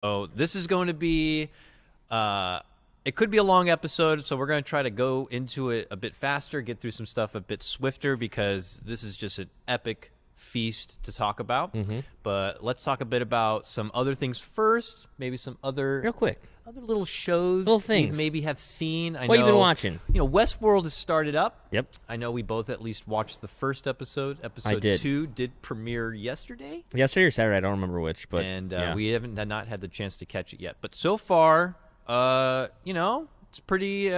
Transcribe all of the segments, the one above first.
Oh, this is going to be, it could be a long episode, so we're going to try to go into it a bit faster, get through some stuff a bit swifter, because this is just an epic feast to talk about. But let's talk a bit about some other things first, maybe some other Real quick. other little shows Little you things. maybe have seen. I What know you been watching? You know, Westworld has started up. Yep. I know we both at least watched the first episode. Episode did. 2 did premiere yesterday. Yesterday or Saturday, I don't remember which, but And yeah. we haven't not had the chance to catch it yet. But so far, you know, it's pretty.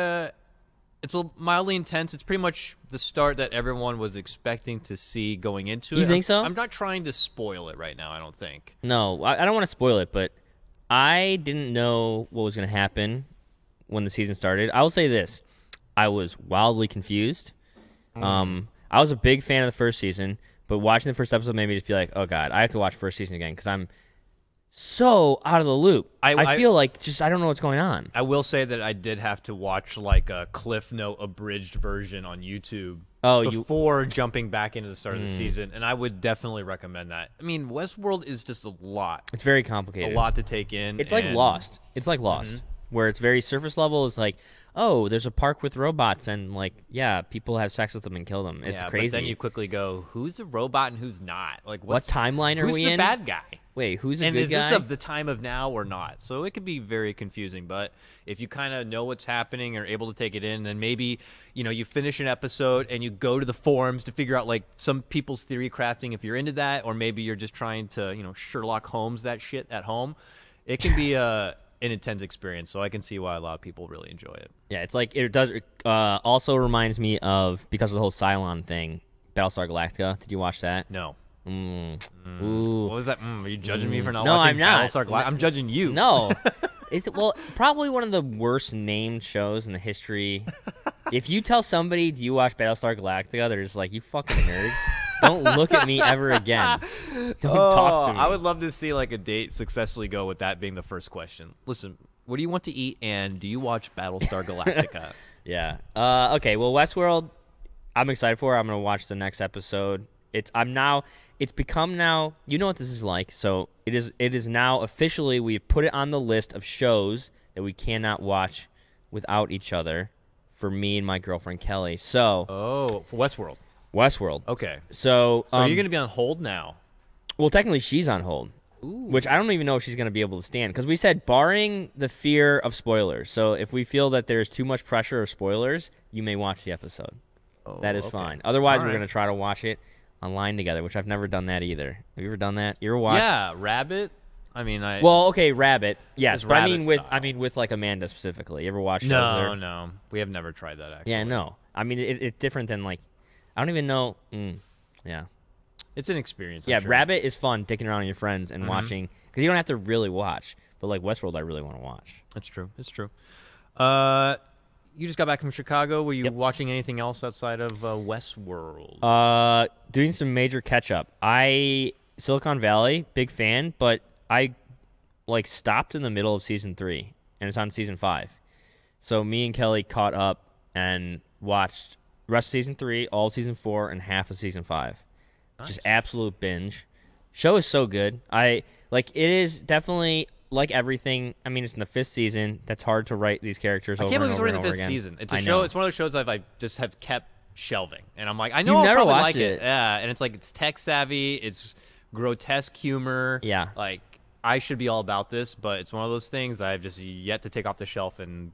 It's mildly intense. It's pretty much the start that everyone was expecting to see going into it. You think so? I'm not trying to spoil it right now. I don't think. No, I don't want to spoil it, but I didn't know what was going to happen when the season started. I will say this. I was wildly confused. I was a big fan of the first season, but watching the first episode made me just be like, oh, God, I have to watch first season again because I'm so out of the loop. I feel like I don't know what's going on. I will say that I did have to watch like a Cliff Note abridged version on YouTube before jumping back into the start of the season, and I would definitely recommend that. I mean, Westworld is just a lot. It's very complicated. A lot to take in. It's like Lost. It's like Lost, where it's very surface level. It's like, oh, there's a park with robots, and like, yeah, people have sex with them and kill them. It's crazy. But then you quickly go, who's a robot and who's not? Like, what timeline are we in? Who's the bad guy? Wait, who's a and good is guy? this of the time of now or not? So it could be very confusing. But if you kind of know what's happening or able to take it in, then maybe you finish an episode and you go to the forums to figure out like some people's theory crafting if you're into that, or maybe you're just trying to Sherlock Holmes that shit at home. It can be an intense experience. So I can see why a lot of people really enjoy it. Yeah, it's like it does. Also reminds me of, because of the whole Cylon thing, Battlestar Galactica. Did you watch that? No. Ooh. What was that? Are you judging me for not No, watching I'm not. Battlestar Galactica? I'm judging you. No. It's probably one of the worst named shows in the history. If you tell somebody, do you watch Battlestar Galactica, they're just like, you fucking nerd. Don't look at me ever again. Don't talk to me. I would love to see like a date successfully go with that being the first question. Listen, what do you want to eat, and do you watch Battlestar Galactica? Yeah. Okay, well, Westworld, I'm excited for. I'm going to watch the next episode. It's become now, you know what this is like. So it is now officially, we've put it on the list of shows that we cannot watch without each other for me and my girlfriend Kelly. So for Westworld. Okay. So you're going to be on hold now. Well, technically she's on hold. Ooh. Which I don't even know if she's going to be able to stand, because we said barring the fear of spoilers. So if we feel that there's too much pressure of spoilers, you may watch the episode. That is fine. Otherwise, we're going to try to watch it online together, which I've never done that either. Have you ever done that? You ever watched? Yeah, Rabbit. I mean, Well, okay, Rabbit. Yes, but Rabbit I mean with like Amanda specifically. You ever watched? No, we have never tried that actually. Yeah, no. I mean, it's different than like, I don't even know. Yeah. It's an experience. Yeah, I'm sure. Rabbit is fun, dicking around with your friends and watching, because you don't have to really watch. But like Westworld, I really want to watch. That's true. It's true. You just got back from Chicago. Were you watching anything else outside of Westworld? Doing some major catch up. Silicon Valley, big fan, but I like stopped in the middle of season 3, and it's on season 5. So me and Kelly caught up and watched the rest of season 3, all of season 4, and half of season 5. Nice. Just absolute binge. Show is so good. It is definitely like everything. I mean, it's in the 5th season. That's hard to write these characters over and over and over again. I can't believe it's already the 5th season. It's a I show. know. It's one of those shows I just have kept shelving, and I'm like, I know You've I'll never probably watched like it. it. Yeah, and it's like it's tech savvy. It's grotesque humor. Yeah. Like I should be all about this, but it's one of those things I've just yet to take off the shelf and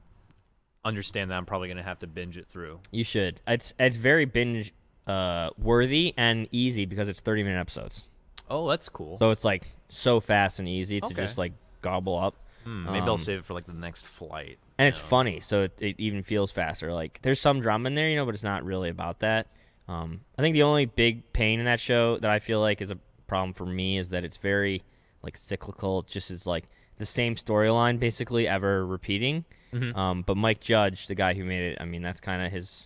understand that I'm probably going to have to binge it through. You should. It's very binge worthy and easy because it's 30-minute episodes. Oh, that's cool. So it's like so fast and easy to just like gobble up. Maybe I'll save it for like the next flight. And it's funny, so it even feels faster. Like there's some drama in there, but it's not really about that. I think the only big pain in that show that I feel like is a problem for me is that it's very like cyclical. It just is like the same storyline basically ever repeating. But Mike Judge, the guy who made it, I mean, that's kind of his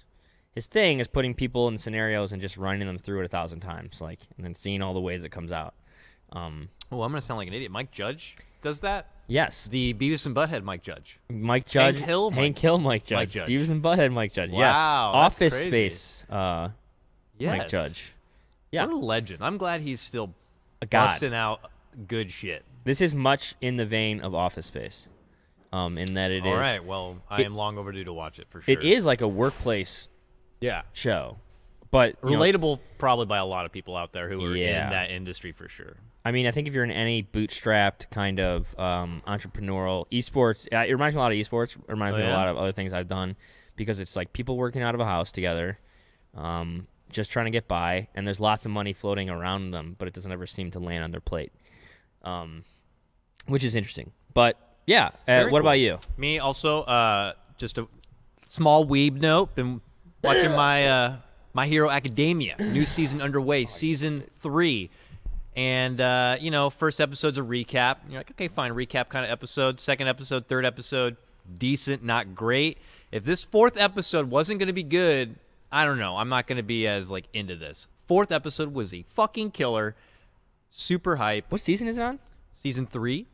thing, is putting people in scenarios and just running them through it 1,000 times, like, and then seeing all the ways it comes out. I'm gonna sound like an idiot. Mike Judge does that. Yes, the Beavis and Butthead Mike Judge. Mike Judge. Hank Hill Mike Judge. Mike Judge. Beavis and Butthead Mike Judge. Wow, yes. that's Office crazy. Space. Yes. Mike Judge. Yeah. What a legend. I'm glad he's still a god. busting out good shit. This is much in the vein of Office Space, in that it is. All right. Well, I am long overdue to watch it for sure. It is like a workplace show, but relatable probably by a lot of people out there who are in that industry for sure. I mean, I think if you're in any bootstrapped kind of entrepreneurial esports, it reminds me a lot of esports. It reminds me of a lot of other things I've done because it's like people working out of a house together, just trying to get by, and there's lots of money floating around them, but it doesn't ever seem to land on their plate, which is interesting. But yeah, what about you? Me also, just a small weeb note. Been watching My Hero Academia, new season underway, season 3. And, first episode's a recap. You're like, okay, fine, recap kind of episode. Second episode, third episode, decent, not great. If this fourth episode wasn't going to be good, I don't know. I'm not going to be as, into this. Fourth episode was a fucking killer. Super hype. What season is it on? Season 3.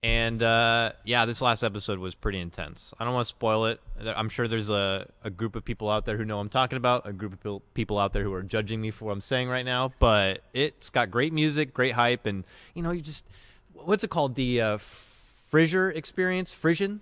And, this last episode was pretty intense. I don't want to spoil it. I'm sure there's a group of people out there who know what I'm talking about, a group of people out there who are judging me for what I'm saying right now. But it's got great music, great hype, and, you just, what's it called? The Frisier experience? Frisian,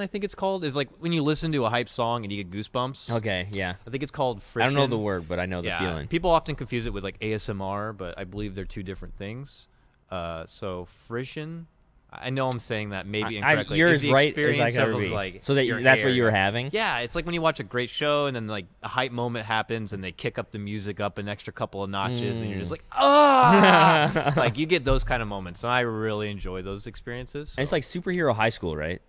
I think it's called, is like when you listen to a hype song and you get goosebumps. Okay, yeah. I think it's called Frisian. I don't know the word, but I know the feeling. People often confuse it with, ASMR, but I believe they're two different things. So Frisian... I know I'm saying that maybe incorrectly. You're as right as I can be. So that's what you were having? Yeah, it's like when you watch a great show and then a hype moment happens and they kick up the music up an extra couple of notches and you're just like, ah! You get those kind of moments. And I really enjoy those experiences. So. And it's like superhero high school, right?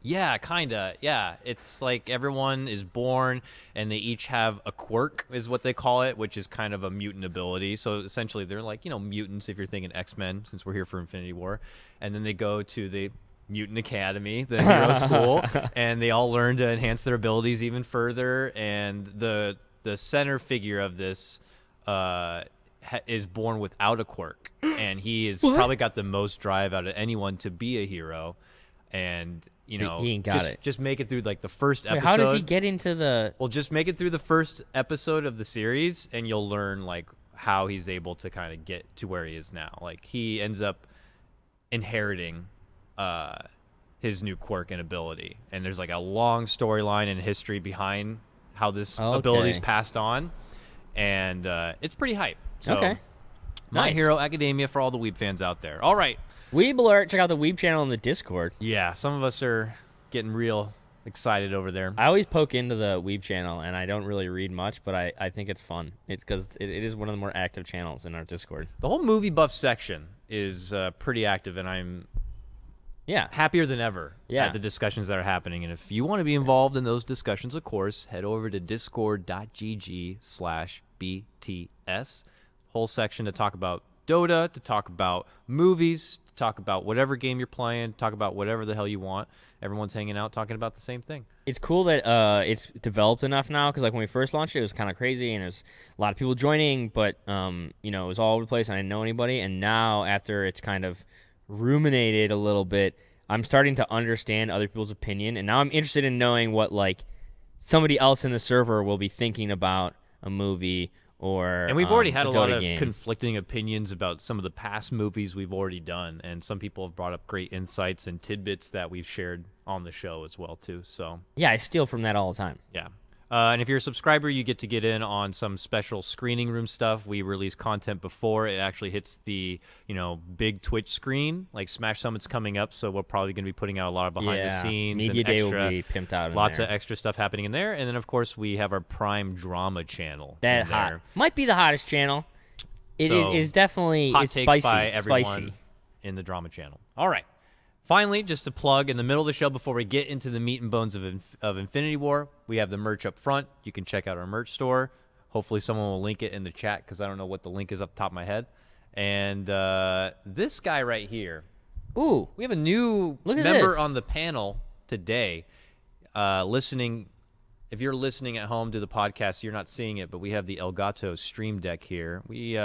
Yeah, kind of. Yeah, it's like everyone is born and they each have a quirk is what they call it, which is kind of a mutant ability. So essentially they're mutants if you're thinking X-Men, since we're here for Infinity War. And then they go to the Mutant Academy, the hero school, and they all learn to enhance their abilities even further. And the center figure of this is born without a quirk. And he has probably got the most drive out of anyone to be a hero. And he ain't got it. Just make it through the first episode. How does he get into the? Well, just make it through the first episode of the series, and you'll learn how he's able to kind of get to where he is now. He ends up inheriting his new quirk and ability, and there's a long storyline and history behind how this ability is passed on, and it's pretty hype. So, okay, My Hero Academia for all the weeb fans out there. All right. Weeb alert! Check out the Weeb channel in the Discord. Yeah, some of us are getting real excited over there. I always poke into the Weeb channel, and I don't really read much, but I think it's fun. It's because it is one of the more active channels in our Discord. The whole movie buff section is pretty active, and I'm happier than ever at the discussions that are happening. And if you want to be involved in those discussions, of course, head over to discord.gg/BTS. Whole section to talk about Dota, to talk about movies, to talk about whatever game you're playing, talk about whatever the hell you want. Everyone's hanging out talking about the same thing. It's cool that it's developed enough now, because when we first launched it was kind of crazy and there's a lot of people joining, but it was all over the place and I didn't know anybody. And now after it's kind of ruminated a little bit, I'm starting to understand other people's opinion, and now I'm interested in knowing what somebody else in the server will be thinking about a movie. And we've already had a lot of game. conflicting opinions about some of the past movies we've already done, and some people have brought up great insights and tidbits that we've shared on the show as well too. So yeah, I steal from that all the time. Yeah. And if you're a subscriber, you get to get in on some special screening room stuff. We release content before it actually hits the big Twitch screen. Smash Summit's coming up, so we're probably going to be putting out a lot of behind the scenes. Media and Day extra, will be pimped out. Lots of extra stuff happening in there, and then of course we have our Prime Drama channel. That hot might be the hottest channel. It is definitely hot it's takes spicy. by everyone spicy. in the drama channel. All right. Finally, just to plug in the middle of the show before we get into the meat and bones of Infinity War, we have the merch up front. You can check out our merch store. Hopefully someone will link it in the chat, because I don't know what the link is up the top of my head. And this guy right here. Ooh. We have a new member on the panel today listening. If you're listening at home to the podcast, you're not seeing it, but we have the Elgato Stream Deck here. We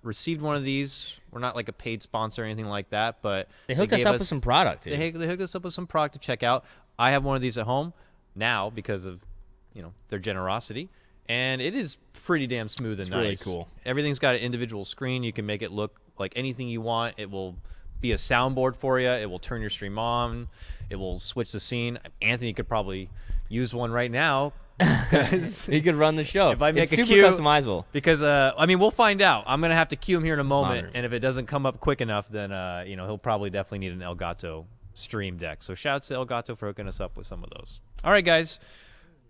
received one of these. We're not a paid sponsor or anything like that, but they hooked us up with some product. They hooked us up with some product to check out. I have one of these at home now because of their generosity, and it is pretty damn smooth and nice. Really cool. Everything's got an individual screen. You can make it look like anything you want. It will be a soundboard for you. It will turn your stream on. It will switch the scene. Anthony could probably use one right now. He could run the show. If I make it's a super cue, customizable. Because I mean, we'll find out. I'm gonna have to cue him here in a moment, Monitor. and if it doesn't come up quick enough, then you know, he'll probably definitely need an Elgato stream deck. So shouts to Elgato for hooking us up with some of those. All right, guys.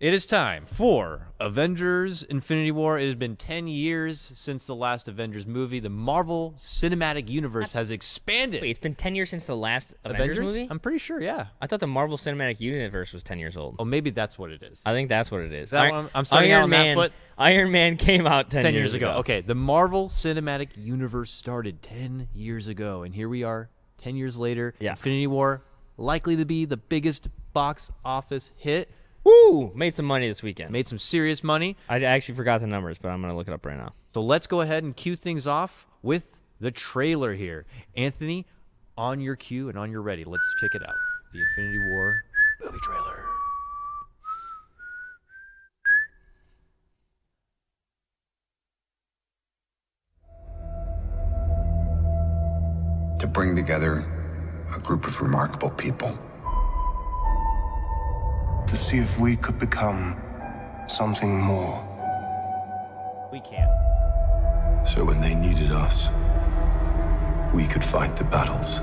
It is time for Avengers Infinity War. It has been 10 years since the last Avengers movie. The Marvel Cinematic Universe has expanded. Wait, it's been 10 years since the last Avengers movie? I'm pretty sure, yeah. I thought the Marvel Cinematic Universe was 10 years old. Oh, maybe that's what it is. I think that's what it is. I'm starting out on that foot. Iron Man came out 10 years ago. Okay, the Marvel Cinematic Universe started 10 years ago, and here we are 10 years later. Yeah. Infinity War, likely to be the biggest box office hit. Woo! Made some money this weekend. Made some serious money. I actually forgot the numbers, but I'm going to look it up right now. So let's go ahead and cue things off with the trailer here. Anthony, on your cue and on your ready, let's check it out. The Infinity War movie trailer. To bring together a group of remarkable people. To see if we could become something more. We can't. So when they needed us, we could fight the battles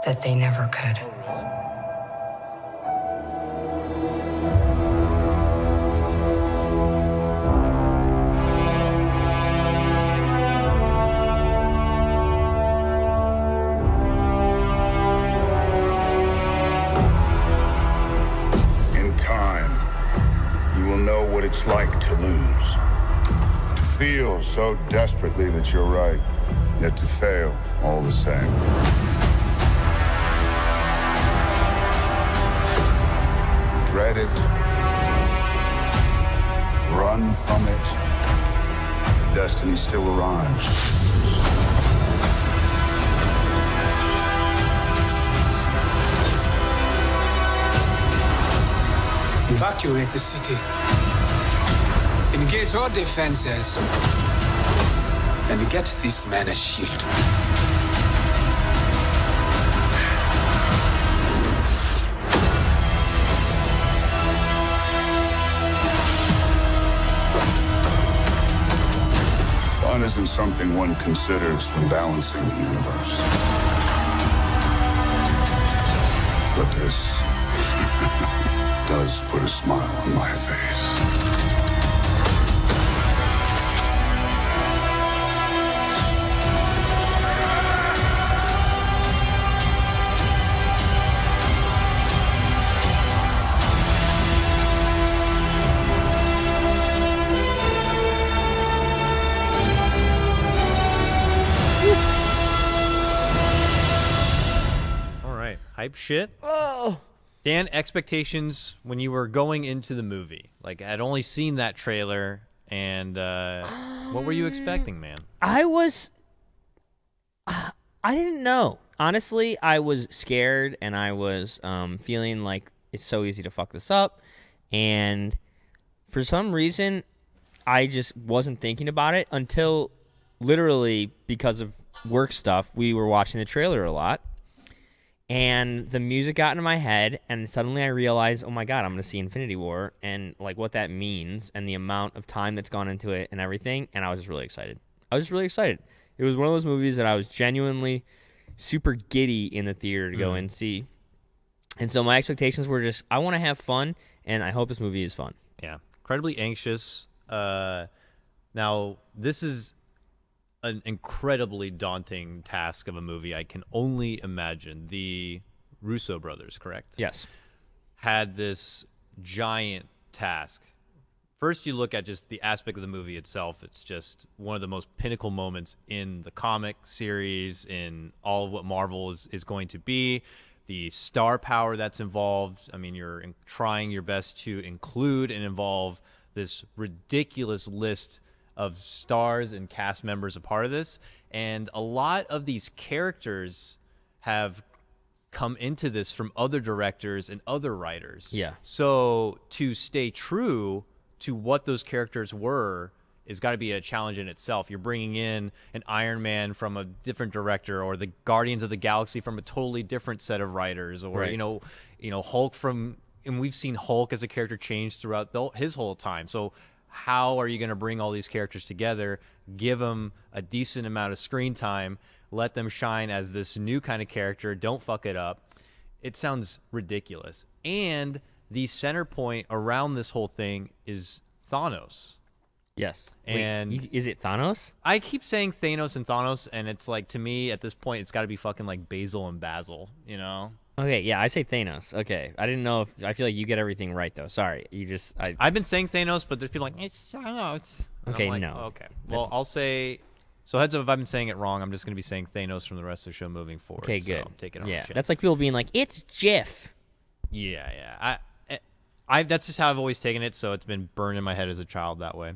that they never could. It's like to lose. To feel so desperately that you're right, yet to fail all the same. Dread it. Run from it. Destiny still arrives. Evacuate the city. Engage all defenses. And get this man a shield. Fun isn't something one considers when balancing the universe. But this does put a smile on my face. Hype shit. Oh, Dan, expectations when you were going into the movie? Like, I'd only seen that trailer, and what were you expecting, man? I didn't know. Honestly, I was scared, and I was feeling like it's so easy to fuck this up. And for some reason, I just wasn't thinking about it until literally because of work stuff, we were watching the trailer a lot. And the music got into my head, and suddenly I realized, oh my God, I'm going to see Infinity War, and like what that means, and the amount of time that's gone into it and everything, and I was just really excited. It was one of those movies that I was genuinely super giddy in the theater to go and see. And so my expectations were just, I want to have fun, and I hope this movie is fun. Yeah, incredibly anxious. Now, this is an incredibly daunting task of a movie. I can only imagine. The Russo brothers, correct? Yes. Had this giant task. First, you look at just the aspect of the movie itself. It's just one of the most pinnacle moments in the comic series, in all of what Marvel is going to be. The star power that's involved. I mean, you're trying your best to include and involve this ridiculous list of stars and cast members a part of this, and a lot of these characters have come into this from other directors and other writers. Yeah. So to stay true to what those characters were is got to be a challenge in itself. You're bringing in an Iron Man from a different director, or the Guardians of the Galaxy from a totally different set of writers, or Right. Hulk from, and we've seen Hulk as a character change throughout his whole time. So how are you going to bring all these characters together, give them a decent amount of screen time, let them shine as this new kind of character, don't fuck it up? It sounds ridiculous. And the center point around this whole thing is Thanos. Yes. And Wait, is it Thanos? I keep saying Thanos and Thanos, and it's like, to me at this point, it's got to be fucking like Basil and Basil, Okay, yeah, I say Thanos. Okay, I didn't know if I feel like you get everything right though. Sorry, I've been saying Thanos, but there's people like, it's Thanos. And Okay, I'm like, no. oh, okay. Well, I'll say. So heads up, if I've been saying it wrong, I'm just going to be saying Thanos from the rest of the show moving forward. Okay, so good. Take it on yeah, the chin. that's like people being like, it's Jiff. Yeah. I that's just how I've always taken it, so it's been burned in my head as a child that way.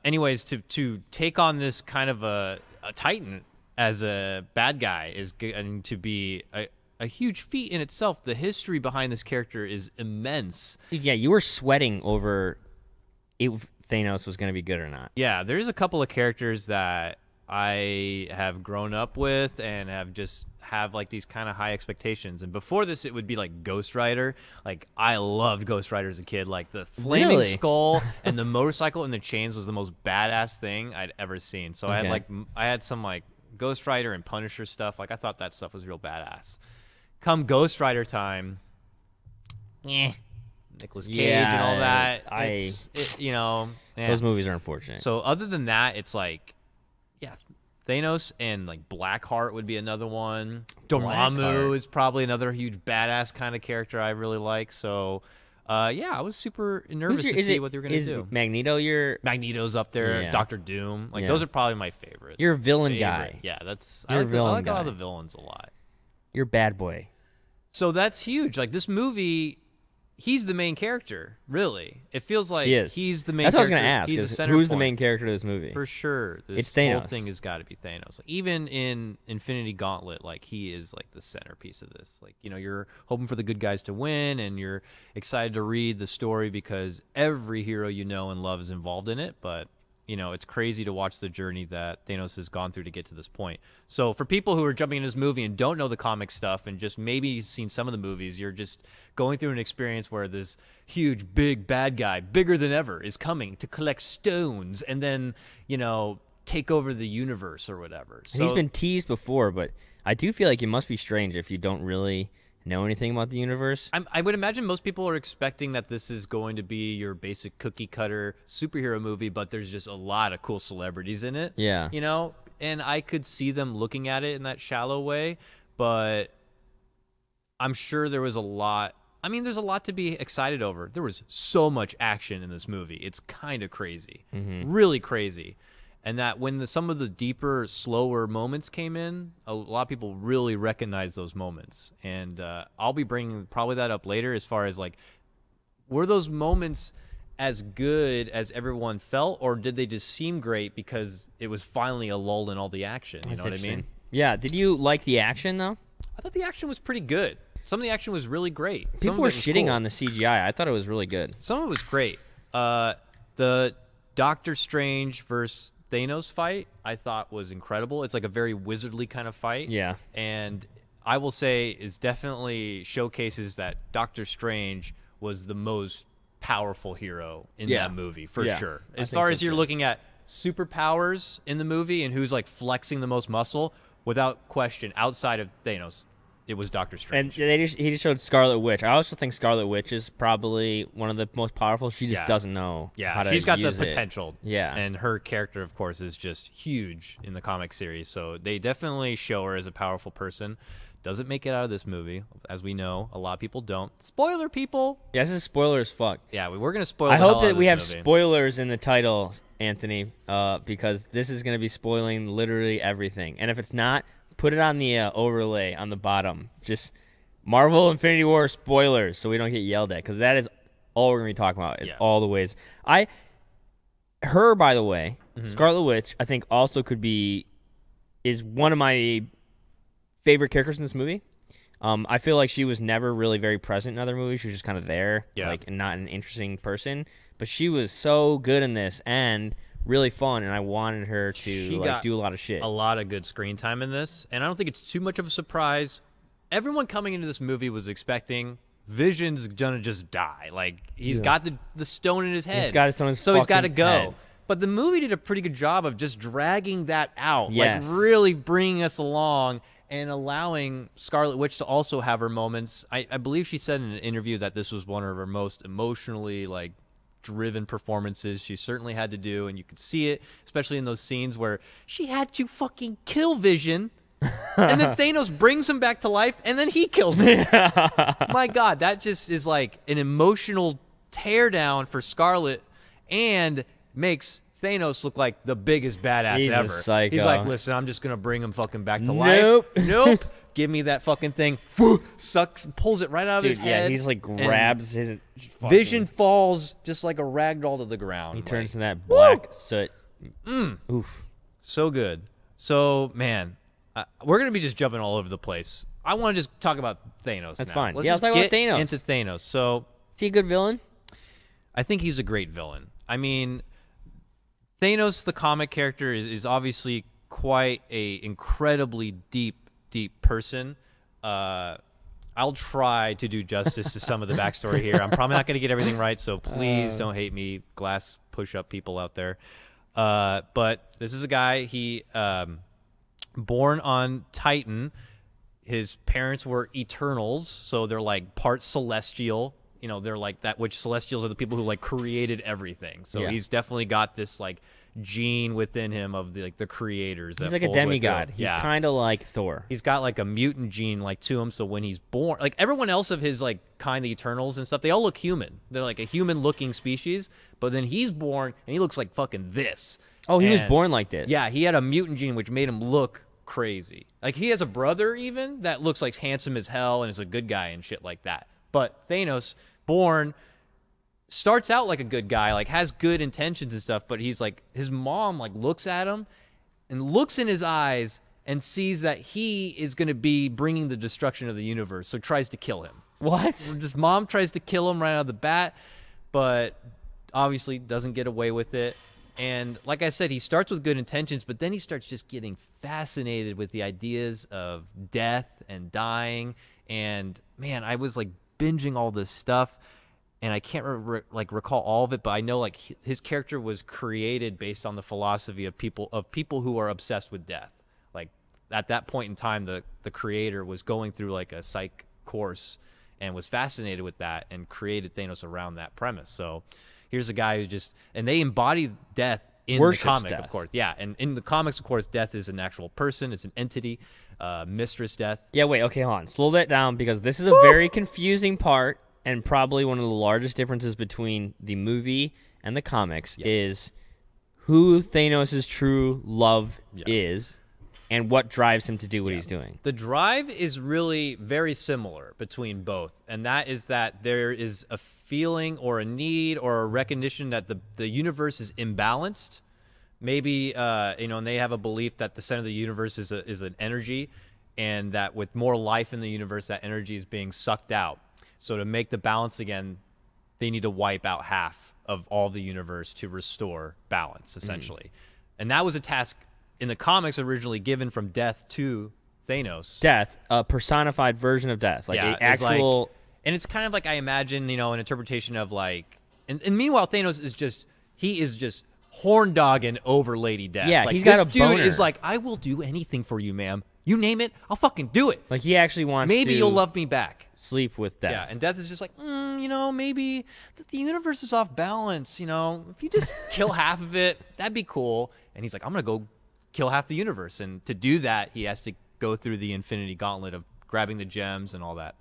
Anyways, to take on this kind of a Titan as a bad guy is going to be a huge feat in itself. The history behind this character is immense. Yeah, you were sweating over if Thanos was going to be good or not. Yeah, there's a couple of characters that I have grown up with and have like these kind of high expectations. And before this, it would be like Ghost Rider. Like, I loved Ghost Rider as a kid. Like, the flaming Really? skull and the motorcycle and the chains was the most badass thing I'd ever seen. So Okay. I had some like Ghost Rider and Punisher stuff. Like, I thought that stuff was real badass. Come Ghost Rider time, Nicolas Cage and all that. Those movies are unfortunate. So other than that, it's like, yeah, Thanos and like Blackheart would be another one. Dormammu Blackheart. is probably another huge badass kind of character I really like. So, yeah, I was super nervous to see what they were going to is do. Magneto Magneto's up there. Yeah. Doctor Doom. Like, Yeah. those are probably my favorite. You're a villain guy. Yeah, that's You're a I villain like all guy. the villains a lot. You're a bad boy. So that's huge. Like, this movie, he's the main character, really. It feels like He is. he's the main That's what I was character. going to ask. He's is the center who's the point. main character of this movie? For sure. This It's whole Thanos. thing has got to be Thanos. Like, even in Infinity Gauntlet, like, he is like the centerpiece of this. Like, you're hoping for the good guys to win, and you're excited to read the story because every hero you know and love is involved in it. But it's crazy to watch the journey that Thanos has gone through to get to this point. So for people who are jumping into this movie and don't know the comic stuff and just maybe seen some of the movies, you're just going through an experience where this huge, big bad guy, bigger than ever, is coming to collect stones and then, take over the universe or whatever. And he's been teased before, but I do feel like it must be strange if you don't really know anything about the universe. I would imagine most people are expecting that this is going to be your basic cookie cutter superhero movie, but there's just a lot of cool celebrities in it. Yeah. And I could see them looking at it in that shallow way, but I'm sure there was a lot. I mean, there's a lot to be excited over. There was so much action in this movie. It's kind of crazy, really crazy. And that when some of the deeper, slower moments came in, a lot of people really recognized those moments. And I'll be bringing probably that up later as far as, like, were those moments as good as everyone felt, or did they just seem great because it was finally a lull in all the action? You know what I mean? Yeah. Did you like the action, though? I thought the action was pretty good. Some of the action was really great. Some People of were it was shitting cool. on the CGI. I thought it was really good. Some of it was great. The Doctor Strange versus Thanos fight, I thought was incredible. It's like a very wizardly kind of fight. Yeah. And I will say is definitely showcases that Doctor Strange was the most powerful hero in Yeah. that movie, for Yeah, sure. I As think far so as you're too. looking at superpowers in the movie and who's like flexing the most muscle, without question, outside of Thanos, it was Doctor And Strange. he just showed Scarlet Witch. I also think Scarlet Witch is probably one of the most powerful. She just Yeah. doesn't know how to she's got the use it. potential. Yeah. And her character, of course, is just huge in the comic series. So they definitely show her as a powerful person. Doesn't make it out of this movie, as we know. A lot of people don't. Spoiler, people! Yeah, this is spoiler as fuck. Yeah, we're going to spoil I the hell hope out that of we this have movie. spoilers in the title, Anthony, because this is going to be spoiling literally everything. And if it's not, put it on the overlay on the bottom. Just Marvel Infinity War spoilers so we don't get yelled at, because that is all we're going to be talking about, is Yeah. all the ways. Her, by the way, Mm-hmm. Scarlet Witch, I think also is one of my favorite characters in this movie. I feel like she was never really very present in other movies. She was just kind of there, Yeah. and not an interesting person. but she was so good in this and really fun, and I wanted her to do a lot of shit. A lot of good screen time in this, and I don't think it's too much of a surprise. Everyone coming into this movie was expecting Vision's gonna just die. Like, he's got the stone in his head. He's got his stone in his so he's got to fucking go. head. But the movie did a pretty good job of just dragging that out. Yes. Like, really bringing us along and allowing Scarlet Witch to also have her moments. I believe she said in an interview that this was one of her most emotionally, like, driven performances she certainly had to do, and you could see it, especially in those scenes where she had to fucking kill Vision, and then Thanos brings him back to life, and then he kills him. My God, that just is like an emotional teardown for Scarlet, and makes Thanos look like the biggest badass He's a ever. psycho. He's like, listen, I'm just gonna bring him fucking back to Nope. life. Nope. Give me that fucking thing. Sucks, pulls it right out of his head. Yeah, he's like grabs his fucking, Vision falls just like a ragdoll to the ground. He turns like, into that black soot. Oof. so good. So, man, we're going to be just jumping all over the place. I want to just talk about Thanos That's now. fine. Let's Yeah, just let's talk about get Thanos. into Thanos. So, Is he a good villain? I think he's a great villain. I mean, Thanos, the comic character, is obviously quite a incredibly deep person. I'll try to do justice to some of the backstory here. I'm probably not going to get everything right, so please don't hate me, glass push-up people out there. But this is a guy, he born on Titan. His parents were Eternals, so they're like part celestial. You know, they're like that, which Celestials are the people who like created everything. So he's definitely got this like gene within him of the creators. He's like a demigod. He's kind of like Thor. He's got like a mutant gene like to him. So when he's born, like everyone else of his like kind, the Eternals and stuff, they all look human. They're like a human looking species. But then he's born and he looks like fucking this. Oh, he was And, born like this. Yeah, he had a mutant gene which made him look crazy. Like he has a brother even that looks like handsome as hell and is a good guy and shit like that. But Thanos, born, starts out like a good guy, like has good intentions and stuff, but he's like, his mom like looks at him and looks in his eyes and sees that he is going to be bringing the destruction of the universe, so tries to kill him. What? His mom tries to kill him right out of the bat, but obviously doesn't get away with it. And like I said, he starts with good intentions, but then he starts just getting fascinated with the ideas of death and dying. And man, I was like binging all this stuff, and I can't recall all of it, but I know like his character was created based on the philosophy of people who are obsessed with death. Like at that point in time, the creator was going through like a psych course and was fascinated with that and created Thanos around that premise. So here's a guy who just, and they embody death in Worships the comic, death. of course. Yeah, and in the comics, of course, death is an actual person. It's an entity, Mistress Death. Yeah, wait, okay, hold on. Slow that down because this is a very confusing part, and probably one of the largest differences between the movie and the comics is who Thanos' true love is and what drives him to do what he's doing. The drive is really very similar between both, and that is that there is a feeling or a need or a recognition that the universe is imbalanced. Maybe and they have a belief that the center of the universe is an energy, and that with more life in the universe, that energy is being sucked out. So to make the balance again, they need to wipe out half of all the universe to restore balance, essentially. And that was a task in the comics originally given from Death to Thanos. Death, a personified version of death, like an actual. And it's kind of like, I imagine, an interpretation of like, and meanwhile Thanos is just horn dogging over Lady Death. Yeah, like, he's got this a boner. dude is like, I will do anything for you, ma'am. You name it, I'll fucking do it. Like he actually wants maybe to you'll love me back. Sleep with Death. Yeah, and Death is just like, maybe the universe is off balance. If you just kill half of it, that'd be cool. And he's like, I'm gonna go kill half the universe, and to do that, he has to go through the Infinity Gauntlet of grabbing the gems and all that.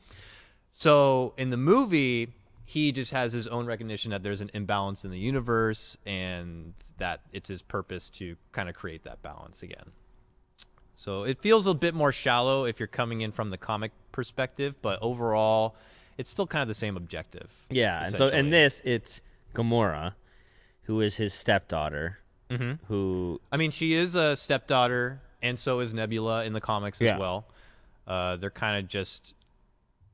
So in the movie, he just has his own recognition that there's an imbalance in the universe, and that it's his purpose to kind of create that balance again. So it feels a bit more shallow if you're coming in from the comic perspective, but overall, it's still kind of the same objective. Yeah, and so in this, it's Gamora, who is his stepdaughter, who... I mean, she is a stepdaughter, and so is Nebula in the comics as well. They're kind of just...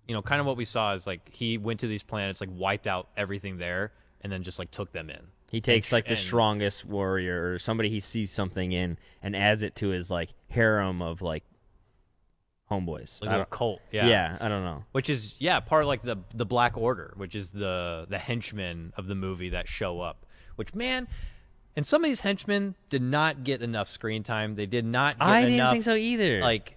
kind of what we saw is like he went to these planets, like wiped out everything there, and then just like took them in. He takes like the strongest warrior or somebody he sees something in and adds it to his like harem of like homeboys. Like a cult. Yeah. Yeah, I don't know. Which is part of like the Black Order, which is the henchmen of the movie that show up. Which, man, and some of these henchmen did not get enough screen time. They did not get enough. I didn't think so either. Like,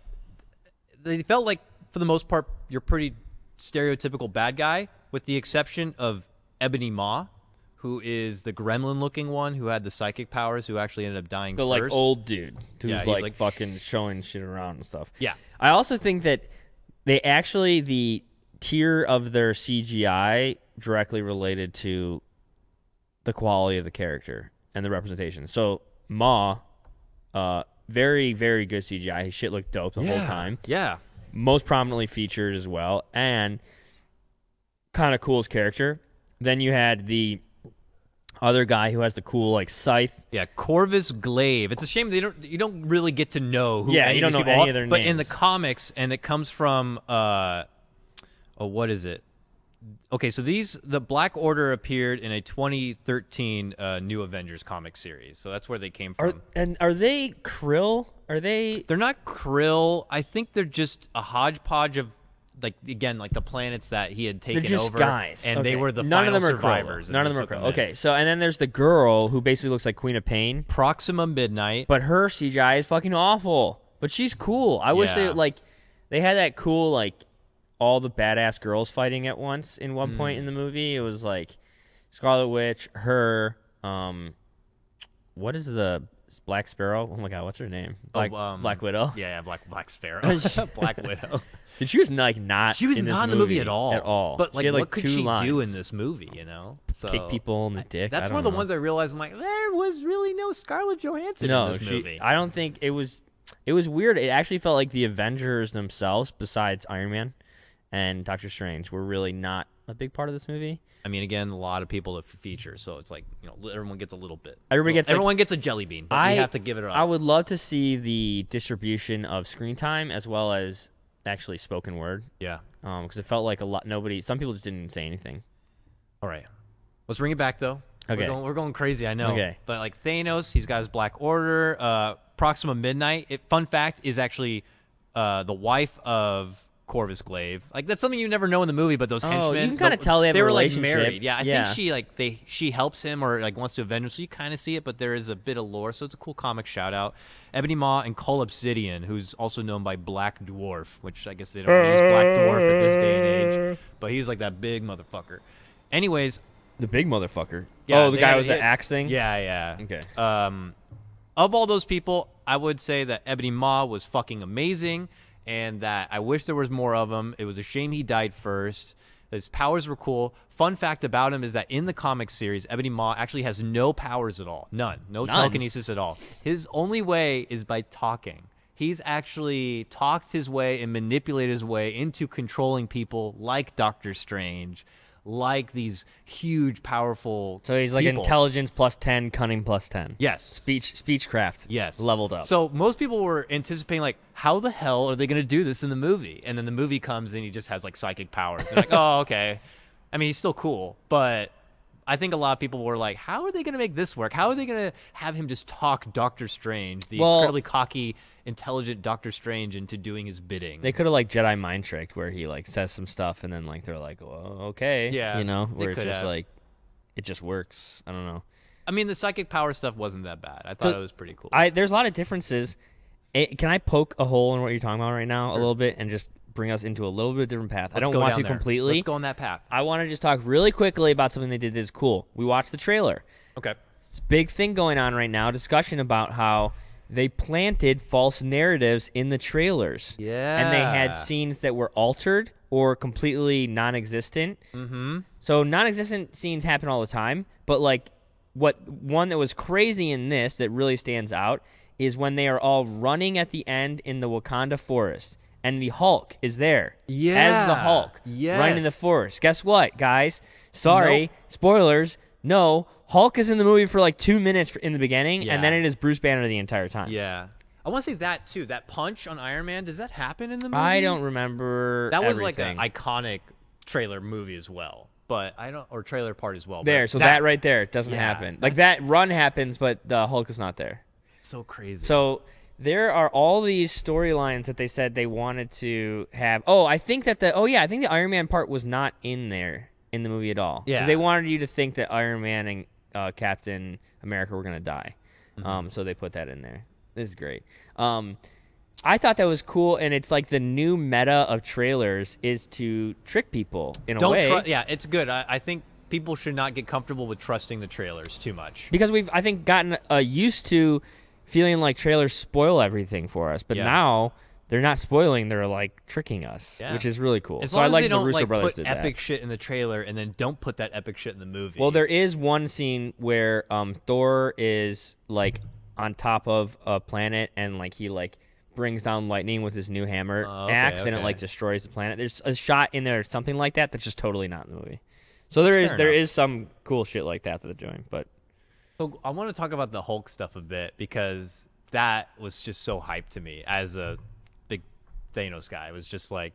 they felt like, for the most part, you're pretty stereotypical bad guy, with the exception of Ebony Maw, who is the gremlin-looking one who had the psychic powers, who actually ended up dying the first. like old dude who's like fucking showing shit around and stuff. Yeah. I also think that they actually, the tier of their CGI directly related to the quality of the character and the representation. So Maw, very, very good CGI. His shit looked dope the whole time. Yeah. Most prominently featured as well, and kind of cool as character. Then you had the other guy who has the cool like scythe. Yeah, Corvus Glaive. It's a shame you don't really get to know who. Yeah, any you don't of these know people any are, of their but names. in the comics, and it comes from what is it? Okay, so the Black Order appeared in a 2013 New Avengers comic series. So that's where they came from. Are they Krill? Are they? They're not Krill. I think they're just a hodgepodge of like the planets that he had taken They're just over. guys, and they were the None final of them are survivors. Krill. None of them are Krill. Okay, so and then there's the girl who basically looks like Queen of Pain. Proxima Midnight. But her CGI is fucking awful. But she's cool. I wish they had that cool like all the badass girls fighting at once in one point in the movie. It was like Scarlet Witch, her, what is the Black Sparrow? Oh my god, what's her name? Black Widow. Yeah, Black Sparrow. Black Widow. And she was like not. She was not in the movie at all. At all. But like, she had, what could she lines. do in this movie? You know, so kick people in the dick. That's one of the ones I realized. I'm like, there was really no Scarlett Johansson in this movie. I don't think it was. It was weird. It actually felt like the Avengers themselves, besides Iron Man and Doctor Strange, were really not a big part of this movie. I mean, again, a lot of people to feature, so it's like, everyone gets a little bit. Everyone gets a jelly bean, but we have to give it up. I would love to see the distribution of screen time as well as actually spoken word. Yeah. Because it felt like some people just didn't say anything. All right. Let's bring it back, though. Okay. We're going crazy, I know. Okay. But like Thanos, he's got his Black Order. Proxima Midnight, fun fact, is actually the wife of Corvus Glaive. Like, that's something you never know in the movie, but those henchmen, you can kind of tell they were like married. Yeah, I think she helps him or like wants to avenge him, so you kind of see it, but there is a bit of lore, so it's a cool comic shout out. Ebony Maw and Cull Obsidian, who's also known by Black Dwarf, which I guess they don't use Black Dwarf at this day and age, but he's like that big motherfucker. Anyways, the big motherfucker. Yeah, the guy with the axe thing. Yeah. Okay. Of all those people, I would say that Ebony Maw was fucking amazing, and that I wish there was more of him. It was a shame he died first. His powers were cool. Fun fact about him is that in the comic series, Ebony Maw actually has no powers at all. None. No telekinesis at all. His only way is by talking. He's actually talked his way and manipulated his way into controlling people like Doctor Strange, like these huge, powerful So he's like people. intelligence plus 10, cunning plus 10. Yes. Speechcraft. Yes. Leveled up. So most people were anticipating, like, how the hell are they going to do this in the movie? And then the movie comes and he just has, like, psychic powers. They're like, oh, okay. I mean, he's still cool, but I think a lot of people were like, how are they going to make this work? How are they going to have him just talk Doctor Strange, the incredibly cocky, intelligent Doctor Strange, into doing his bidding? They could have like Jedi mind tricked where he like says some stuff and then like they're like, well, okay. Yeah, where it's just like, it just works. I don't know. I mean, the psychic power stuff wasn't that bad. I thought it was pretty cool. There's a lot of differences. Can I poke a hole in what you're talking about right now a little bit and just bring us into a little bit different path? I don't want to completely. Let's go on that path. I want to just talk really quickly about something they did that's cool. We watched the trailer. Okay. It's a big thing going on right now, discussion about how they planted false narratives in the trailers. Yeah. And they had scenes that were altered or completely non-existent. Mm-hmm. So non-existent scenes happen all the time, but like one that was crazy in this that really stands out is when they are all running at the end in the Wakanda forest. And the Hulk is there as the Hulk running in the forest. Guess what, guys? Sorry, spoilers. No, Hulk is in the movie for like 2 minutes in the beginning, and then it is Bruce Banner the entire time. Yeah. I want to say that, too. That punch on Iron Man, does that happen in the movie? I don't remember That was everything. like an iconic trailer movie as well. but I don't, or trailer part as well. There, but so that right there doesn't Yeah. happen. Like that run happens, but the Hulk is not there. so crazy. So there are all these storylines that they said they wanted to have. I think the Iron Man part was not in there in the movie at all. 'Cause Yeah. they wanted you to think that Iron Man and Captain America were gonna die. So they put that in there. This is great. I thought that was cool, and it's like the new meta of trailers is to trick people in a way. Yeah, it's good. I think people should not get comfortable with trusting the trailers too much. Because we've, I think, gotten used to feeling like trailers spoil everything for us. But now they're not spoiling; they're like tricking us, which is really cool. As long I as like they the don't Russo brothers put did epic that. shit in the trailer and then don't put that epic shit in the movie. Well, there is one scene where Thor is like on top of a planet and like he like brings down lightning with his new hammer axe and it like destroys the planet. There's a shot in there, something like that, that's just totally not in the movie. So there is some cool shit like that they're doing. But so I want to talk about the Hulk stuff a bit because that was just so hyped to me as a big Thanos guy. It was just like,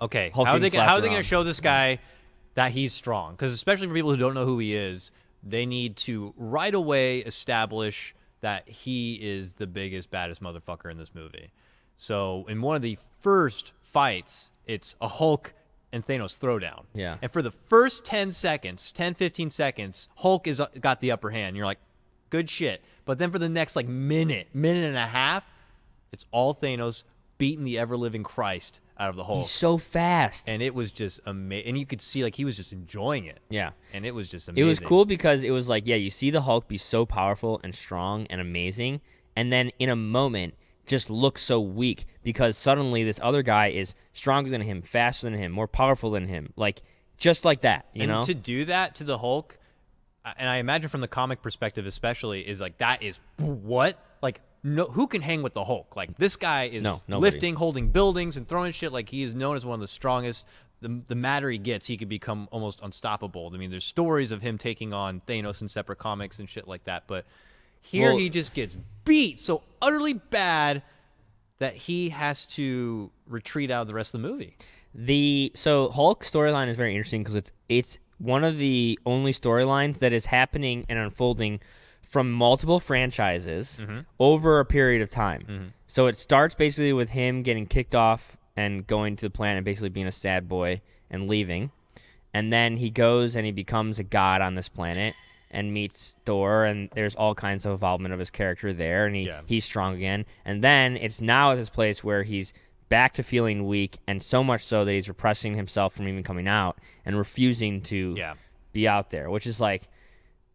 okay, Hulk how are they getting going slapped to show this guy that he's strong? Because especially for people who don't know who he is, they need to right away establish that he is the biggest, baddest motherfucker in this movie. So in one of the first fights, it's a Hulk and Thanos throwdown. Yeah. And for the first 10 seconds, 10, 15 seconds, Hulk is got the upper hand. You're like, good shit. But then for the next like minute and a half, it's all Thanos beating the ever-living Christ out of the Hulk. he's so fast. And it was just amazing. And you could see like he was just enjoying it. Yeah. And it was just amazing. It was cool because it was like, you see the Hulk be so powerful and strong and amazing, and then in a moment just look so weak because suddenly this other guy is stronger than him, faster than him, more powerful than him. Like, just like that, you know? To do that to the Hulk, and I imagine from the comic perspective especially, is like, that is what? Like, no, who can hang with the Hulk? Like, this guy is lifting, holding buildings, and throwing shit. Like, he is known as one of the strongest. The madder he gets, he could become almost unstoppable. I mean, there's stories of him taking on Thanos in separate comics and shit like that. But here he just gets beat so utterly bad that he has to retreat out of the rest of the movie. So Hulk storyline is very interesting because it's one of the only storylines that is happening and unfolding from multiple franchises over a period of time. So it starts basically with him getting kicked off and going to the planet, basically being a sad boy and leaving. And then he goes and he becomes a god on this planet and meets Thor, and there's all kinds of involvement of his character there, and he's strong again. And then it's now at this place where he's back to feeling weak, and so much so that he's repressing himself from even coming out and refusing to be out there, which is like,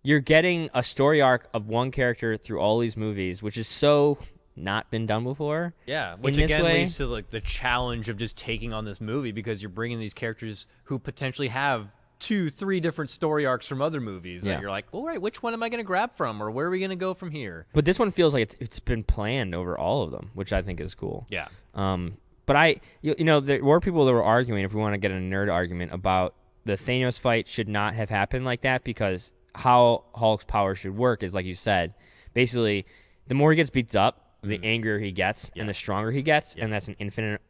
you're getting a story arc of one character through all these movies, which is so not been done before. Yeah, which again leads to like the challenge of just taking on this movie because you're bringing these characters who potentially have 2-3 different story arcs from other movies. That you're like, all right, which one am I going to grab from, or where are we going to go from here? But this one feels like it's been planned over all of them, which I think is cool. Yeah. But there were people that were arguing, if we want to get a nerd argument, about the Thanos fight should not have happened like that because how Hulk's power should work is, like you said, basically the more he gets beat up, the angrier he gets and the stronger he gets, and that's an infinite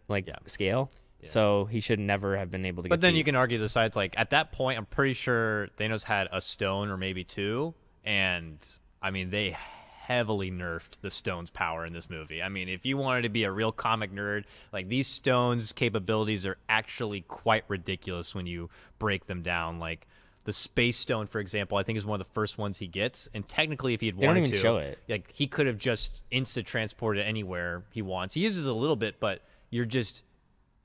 scale. Yeah. So he should never have been able to get But then beat. you can argue the sides, like, at that point, I'm pretty sure Thanos had a stone or maybe two, and, I mean, they heavily nerfed the stone's power in this movie. I mean, if you wanted to be a real comic nerd, like, these stones' capabilities are actually quite ridiculous when you break them down. Like, the Space Stone, for example, I think is one of the first ones he gets, and technically, if he had wanted to... They don't even show it. Like, he could have just insta-transported anywhere he wants. He uses a little bit, but you're just...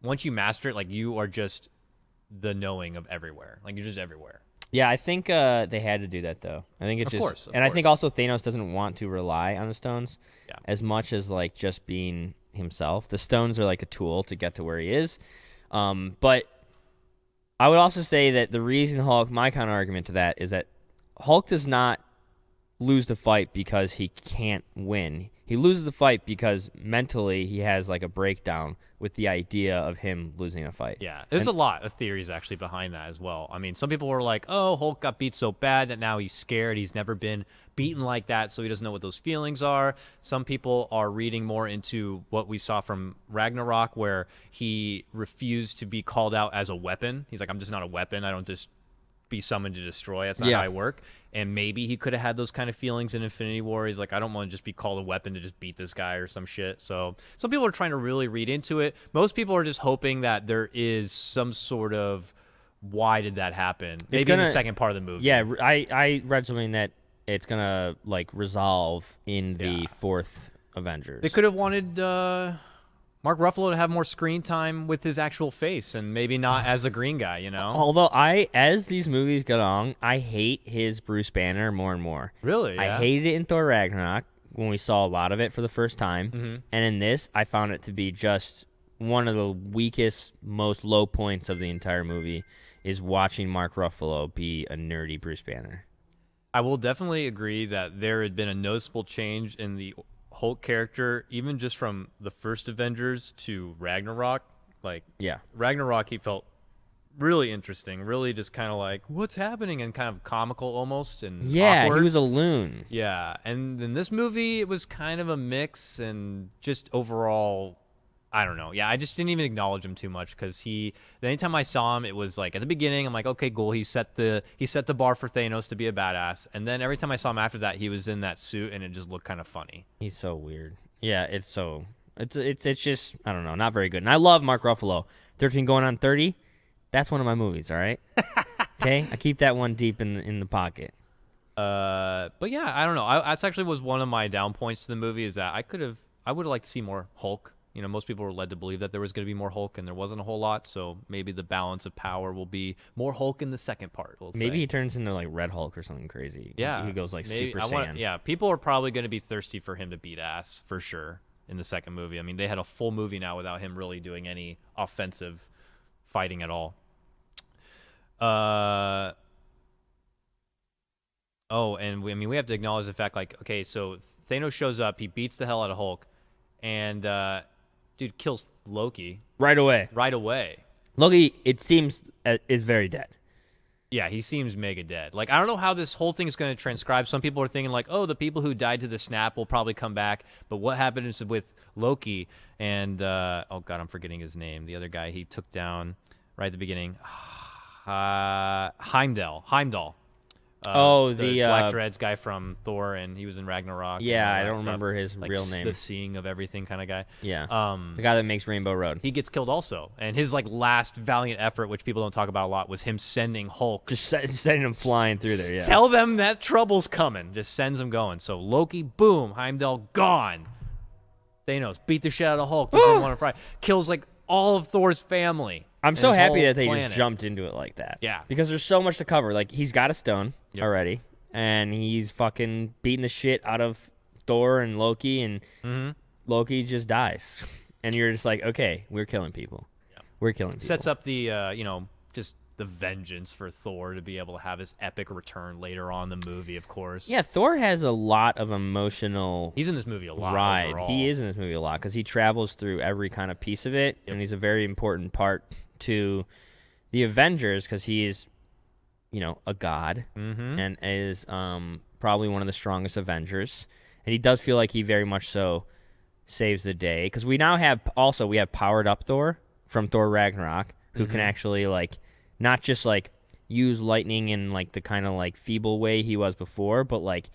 Once you master it, like, you are just the knowing of everywhere. Like, you're just everywhere. Yeah, I think they had to do that, though. I think it's of course. I think also Thanos doesn't want to rely on the stones as much as, like, just being himself. The stones are, like, a tool to get to where he is. But I would also say that the reason Hulk, my counter argument to that is that Hulk does not lose the fight because he can't win. He loses the fight because mentally he has like a breakdown with the idea of him losing a fight. Yeah, there's a lot of theories actually behind that as well. I mean, some people were like, oh, Hulk got beat so bad that now he's scared. He's never been beaten like that, so he doesn't know what those feelings are. Some people are reading more into what we saw from Ragnarok, where he refused to be called out as a weapon. He's like, I'm just not a weapon. I don't just be summoned to destroy. That's not how I work. And maybe he could have had those kind of feelings in Infinity War. He's like, I don't want to just be called a weapon to just beat this guy or some shit. So some people are trying to really read into it. Most people are just hoping that there is some sort of why did that happen? Maybe in the second part of the movie. Yeah, I read something that it's gonna like resolve in the fourth Avengers. They could have wanted Mark Ruffalo to have more screen time with his actual face and maybe not as a green guy, you know? Although as these movies go on, I hate his Bruce Banner more and more. Really? Yeah. I hated it in Thor Ragnarok when we saw a lot of it for the first time. Mm-hmm. And in this, I found it to be just one of the weakest, most low points of the entire movie is watching Mark Ruffalo be a nerdy Bruce Banner. I will definitely agree that there had been a noticeable change in the Hulk character, even just from the first Avengers to Ragnarok. Like, Ragnarok, he felt really interesting, really just kind of like, what's happening, and kind of comical almost, and awkward. He was a loon. Yeah, and in this movie, it was kind of a mix, and just overall, I don't know. Yeah, I just didn't even acknowledge him too much because anytime I saw him, it was like at the beginning, I'm like, okay, cool. He set the bar for Thanos to be a badass, and then every time I saw him after that, he was in that suit, and it just looked kind of funny. He's so weird. Yeah, it's just I don't know, not very good. And I love Mark Ruffalo. 13 going on 30. That's one of my movies. All right. Okay, I keep that one deep in the pocket. But yeah, I don't know. That's actually was one of my down points to the movie is that I would have liked to see more Hulk. You know, most people were led to believe that there was going to be more Hulk, and there wasn't a whole lot. So maybe the balance of power will be more Hulk in the second part. Maybe he turns into like Red Hulk or something crazy. Yeah, he goes like Super Saiyan. Yeah, people are probably going to be thirsty for him to beat ass for sure in the second movie. I mean, they had a full movie now without him really doing any offensive fighting at all. And we have to acknowledge the fact, like, okay, so Thanos shows up, he beats the hell out of Hulk, and dude kills Loki right away. Loki, it seems, is very dead. Yeah, he seems mega dead. Like, I don't know how this whole thing is going to transcribe. Some people are thinking, like, oh, the people who died to the snap will probably come back. But what happens with Loki and, oh, God, I'm forgetting his name. The other guy he took down right at the beginning. Heimdall. The Black Dreads guy from Thor, and he was in Ragnarok. Yeah, I don't remember his like real name. The seeing of everything kind of guy. Yeah. The guy that makes Rainbow Road. He gets killed also, and his like last valiant effort, which people don't talk about a lot, was him sending Hulk, just sending him flying through there. Yeah. Tell them that trouble's coming. Just sends him going. So Loki, boom, Heimdall gone. Thanos beat the shit out of Hulk. Doesn't want to fight. Kills like all of Thor's family. I'm so happy that they just jumped into it like that. Yeah. Because there's so much to cover. Like, he's got a stone already, and he's fucking beating the shit out of Thor and Loki, and Loki just dies. And you're just like, okay, we're killing people. Yeah. We're killing people. Sets up the, just the vengeance for Thor to be able to have his epic return later on in the movie, of course. Yeah, Thor has a lot of emotional He's in this movie a lot ride. overall. He is in this movie a lot because he travels through every kind of piece of it, and he's a very important part to the Avengers because he is, a god and is probably one of the strongest Avengers. And he does feel like he very much so saves the day because we now have powered up Thor from Thor Ragnarok who can actually not just use lightning in the kind of feeble way he was before, but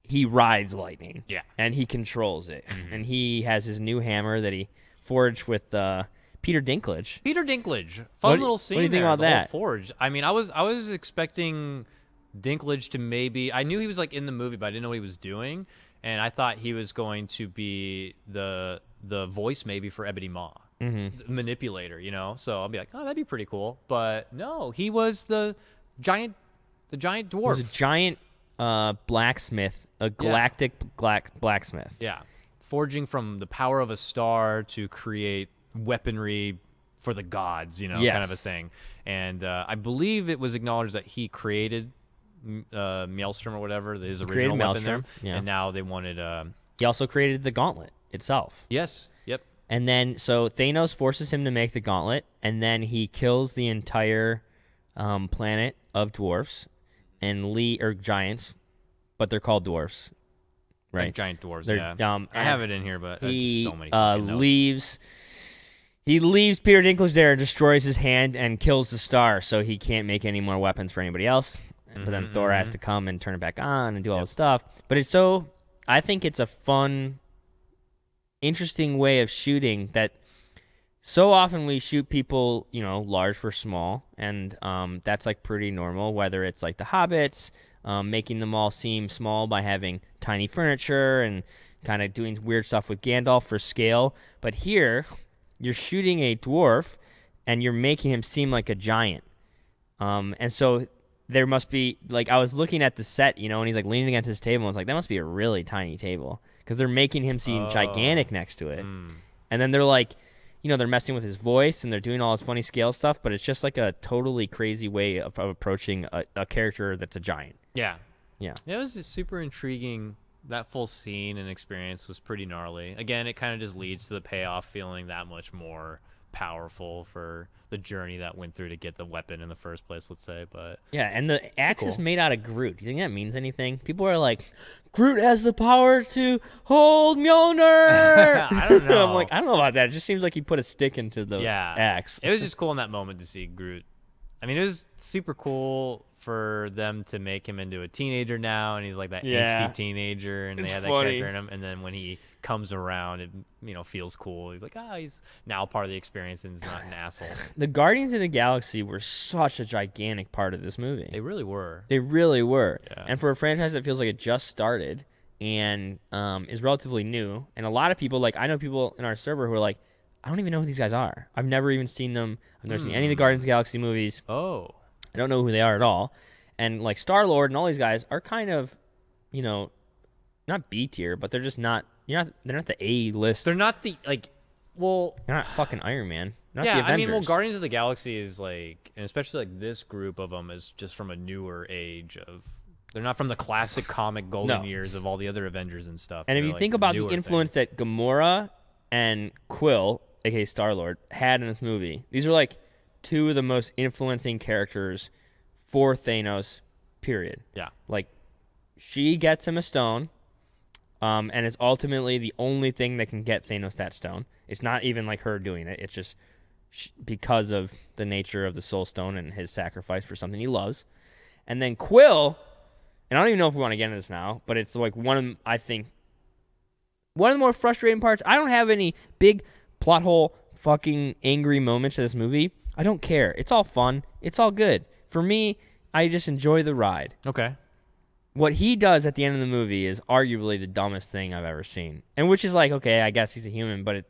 he rides lightning. Yeah. And he controls it. And he has his new hammer that he forged with Peter Dinklage. Fun little scene. What do you think about that? Forge. I mean, I was expecting Dinklage to maybe. I knew he was in the movie, but I didn't know what he was doing, and I thought he was going to be the voice maybe for Ebony Maw, the manipulator. So I'll be like, oh, that'd be pretty cool. But no, he was the giant dwarf. He was a giant blacksmith, a galactic blacksmith. Yeah, forging from the power of a star to create weaponry for the gods, kind of a thing. And I believe it was acknowledged that he created Maelstrom or whatever, his Created original weapon there. Maelstrom, yeah. And now they wanted... He also created the gauntlet itself. Yes. Yep. And then, so Thanos forces him to make the gauntlet, and then he kills the entire planet of dwarfs and or giants, but they're called dwarfs, right? Like giant dwarves, They're, yeah. I have it in here, but he just so many fucking notes. leaves Peter Dinklage there, destroys his hand, and kills the star, so he can't make any more weapons for anybody else. But then Thor has to come and turn it back on and do all this stuff. But I think it's a fun, interesting way of shooting that so often we shoot people, large for small, and that's like pretty normal, whether it's like the Hobbits, making them all seem small by having tiny furniture and kind of doing weird stuff with Gandalf for scale. But here, you're shooting a dwarf, and you're making him seem like a giant. And so there must be, like, I was looking at the set, and he's like leaning against his table, and I was like, that must be a really tiny table, because they're making him seem gigantic next to it. And then they're like, they're messing with his voice, and they're doing all this funny scale stuff, but it's just like a totally crazy way of approaching a character that's a giant. Yeah. Yeah. It was just super intriguing. That full scene and experience was pretty gnarly. Again, it kind of just leads to the payoff feeling that much more powerful for the journey that went through to get the weapon in the first place, let's say. But yeah, and the axe is made out of Groot. Do you think that means anything? People are like, Groot has the power to hold Mjolnir. I don't know. I'm like, I don't know about that. It just seems like he put a stick into the axe. It was just cool in that moment to see Groot. I mean, it was super cool for them to make him into a teenager now, and he's like that angsty teenager, and they had that character in him. And then when he comes around, it feels cool. He's like, he's now part of the experience, and he's not an asshole. The Guardians of the Galaxy were such a gigantic part of this movie. They really were. They really were. Yeah. And for a franchise that feels like it just started and is relatively new, and a lot of people, like I know people in our server who are like, I don't even know who these guys are. I've never even seen them. I've never seen any of the Guardians of the Galaxy movies. Oh. I don't know who they are at all. And like Star-Lord and all these guys are kind of, not B tier, but they're just not, they're not the A list. They're not the, they're not fucking Iron Man. Not the yeah, Avengers. Guardians of the Galaxy is like, and especially like this group of them is just from a newer age of, they're not from the classic comic golden years of all the other Avengers and stuff. And if you think about the influence that Gamora and Quill, aka Star-Lord, had in this movie, these are like two of the most influencing characters for Thanos, period. Yeah. Like, she gets him a stone, and is ultimately the only thing that can get Thanos that stone. It's not even like her doing it. It's just because of the nature of the Soul Stone and his sacrifice for something he loves. And then Quill, and I don't even know if we want to get into this now, but it's like one of the more frustrating parts. I don't have any big plot hole fucking angry moments of this movie. I don't care. It's all fun. It's all good. For me, I just enjoy the ride. Okay. What he does at the end of the movie is arguably the dumbest thing I've ever seen. And which is like, okay, I guess he's a human, but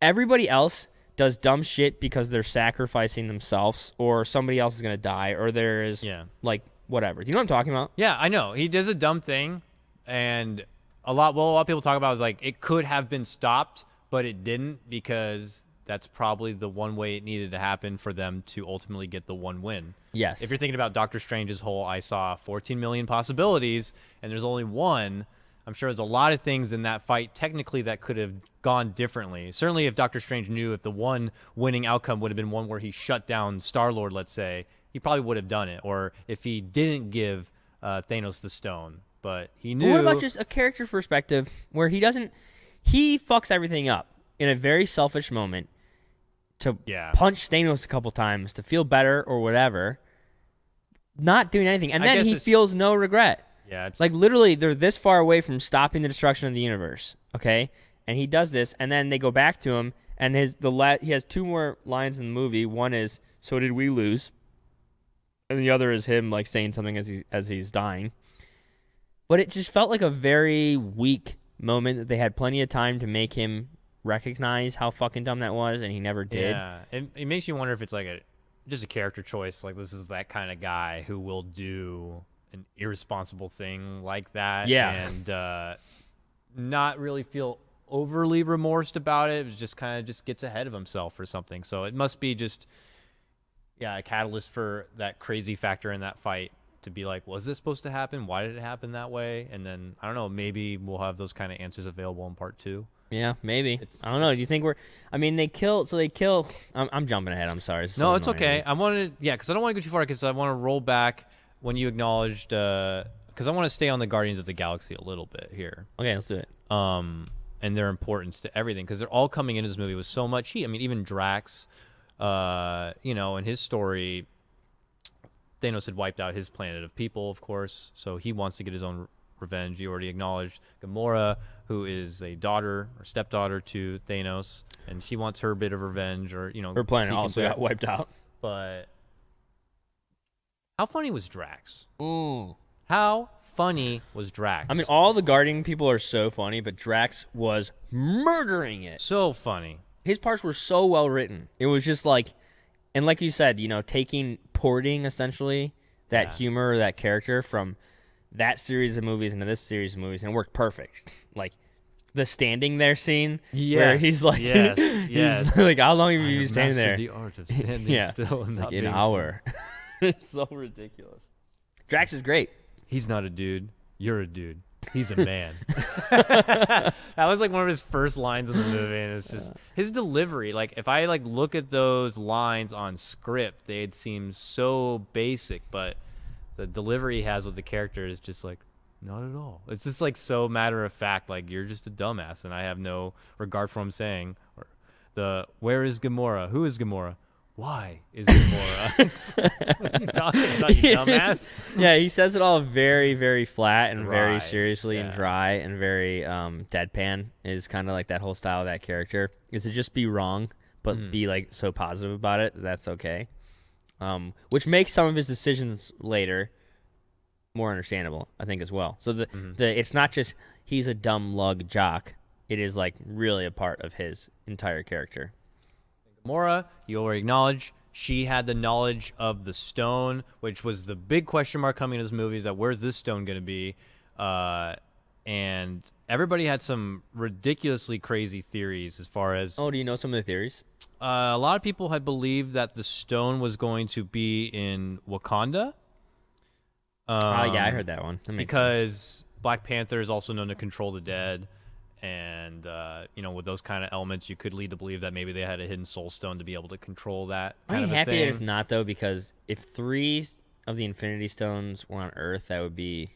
everybody else does dumb shit because they're sacrificing themselves or somebody else is going to die or there's like whatever. Do you know what I'm talking about? Yeah, I know. He does a dumb thing, and a lot of people talk about is like it could have been stopped, but it didn't because that's probably the one way it needed to happen for them to ultimately get the one win. Yes. If you're thinking about Doctor Strange's whole, I saw 14 million possibilities, and there's only one, I'm sure there's a lot of things in that fight technically that could have gone differently. Certainly if Doctor Strange knew if the one winning outcome would have been one where he shut down Star-Lord, let's say, he probably would have done it. Or if he didn't give Thanos the stone, but he knew... What about just a character perspective where he fucks everything up in a very selfish moment to punch Thanos a couple times to feel better or whatever, not doing anything. And then he feels no regret. Yeah, like literally they're this far away from stopping the destruction of the universe, okay? And he does this, and then they go back to him, and he has two more lines in the movie. One is, so did we lose? And the other is him like saying something as he's dying. But it just felt like a very weak moment that they had plenty of time to make him recognize how fucking dumb that was, and he never did. Yeah, it makes you wonder if it's like just a character choice. Like this is that kind of guy who will do an irresponsible thing like that, and not really feel overly remorsed about it. It just kind of just gets ahead of himself or something. So it must be just a catalyst for that crazy factor in that fight to be like, was this supposed to happen? Why did it happen that way? And then I don't know, maybe we'll have those kind of answers available in part 2. Yeah, maybe. I don't know. Do you think we're? I mean, they kill. I'm jumping ahead. I'm sorry. No, it's okay. I wanted, because I don't want to go too far because I want to roll back when you acknowledged, because I want to stay on the Guardians of the Galaxy a little bit here. Okay, let's do it. And their importance to everything because they're all coming into this movie with so much heat. I mean, even Drax, in his story, Thanos had wiped out his planet of people, of course, so he wants to get his own revenge. You already acknowledged Gamora, who is a daughter or stepdaughter to Thanos, and she wants her bit of revenge, or her planet also got wiped out. But how funny was Drax? Ooh. How funny was Drax? I mean, all the Guardian people are so funny, but Drax was murdering it. So funny. His parts were so well written. It was just like, and like you said, porting essentially that humor, that character from that series of movies into this series of movies, and it worked perfect. Like the standing there scene, where he's like, he's like, how long have you been standing there? The art of standing still and not like an hour. It's so ridiculous. Drax is great. He's not a dude. You're a dude. He's a man. That was like one of his first lines in the movie, and it's just his delivery. Like if I look at those lines on script, they'd seem so basic, but the delivery he has with the character is just like, not at all. It's just like so matter of fact, like you're just a dumbass, and I have no regard for what I'm saying. Or where is Gamora? Who is Gamora? Why is Gamora? What are you talking about, you dumbass? Yeah, he says it all very, very flat and very seriously and dry and very deadpan is kind of like that whole style of that character. Is to just be wrong, but be like so positive about it that's okay. Which makes some of his decisions later more understandable, I think, as well. So the it's not just he's a dumb lug jock. It is like really a part of his entire character. Gamora, you already acknowledge, she had the knowledge of the stone, which was the big question mark coming into this movie, is that where's this stone going to be? And everybody had some ridiculously crazy theories as far as... Oh, do you know some of the theories? A lot of people had believed that the stone was going to be in Wakanda. Yeah, I heard that one. That makes sense. Black Panther is also known to control the dead. And, with those kind of elements, you could lead to believe that maybe they had a hidden soul stone to be able to control that kind of a happy thing. that it's not, though, because if 3 of the Infinity Stones were on Earth, that would be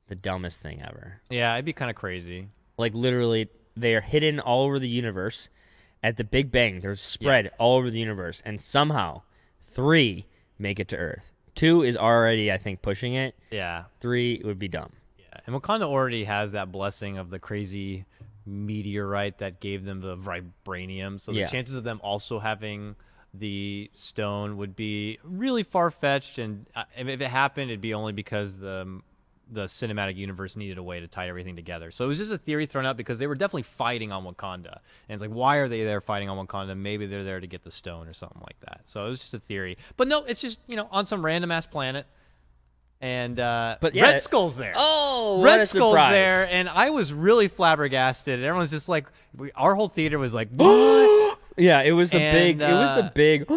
the dumbest thing ever. Yeah, it'd be kind of crazy. Like, literally, they are hidden all over the universe. At the Big Bang, they're spread all over the universe. And somehow, 3 make it to Earth. 2 is already, I think, pushing it. Yeah. 3 would be dumb. And Wakanda already has that blessing of the crazy meteorite that gave them the vibranium. So the chances of them also having the stone would be really far-fetched. And if it happened, it'd be only because the cinematic universe needed a way to tie everything together. So it was just a theory thrown out because they were definitely fighting on Wakanda. And it's like, why are they there fighting on Wakanda? Maybe they're there to get the stone or something like that. So it was just a theory. But no, it's just, on some random-ass planet. And Red Skull's there. Oh, Red Skull's there, and I was really flabbergasted. And everyone's just like, our whole theater was like, what? Yeah, it was the big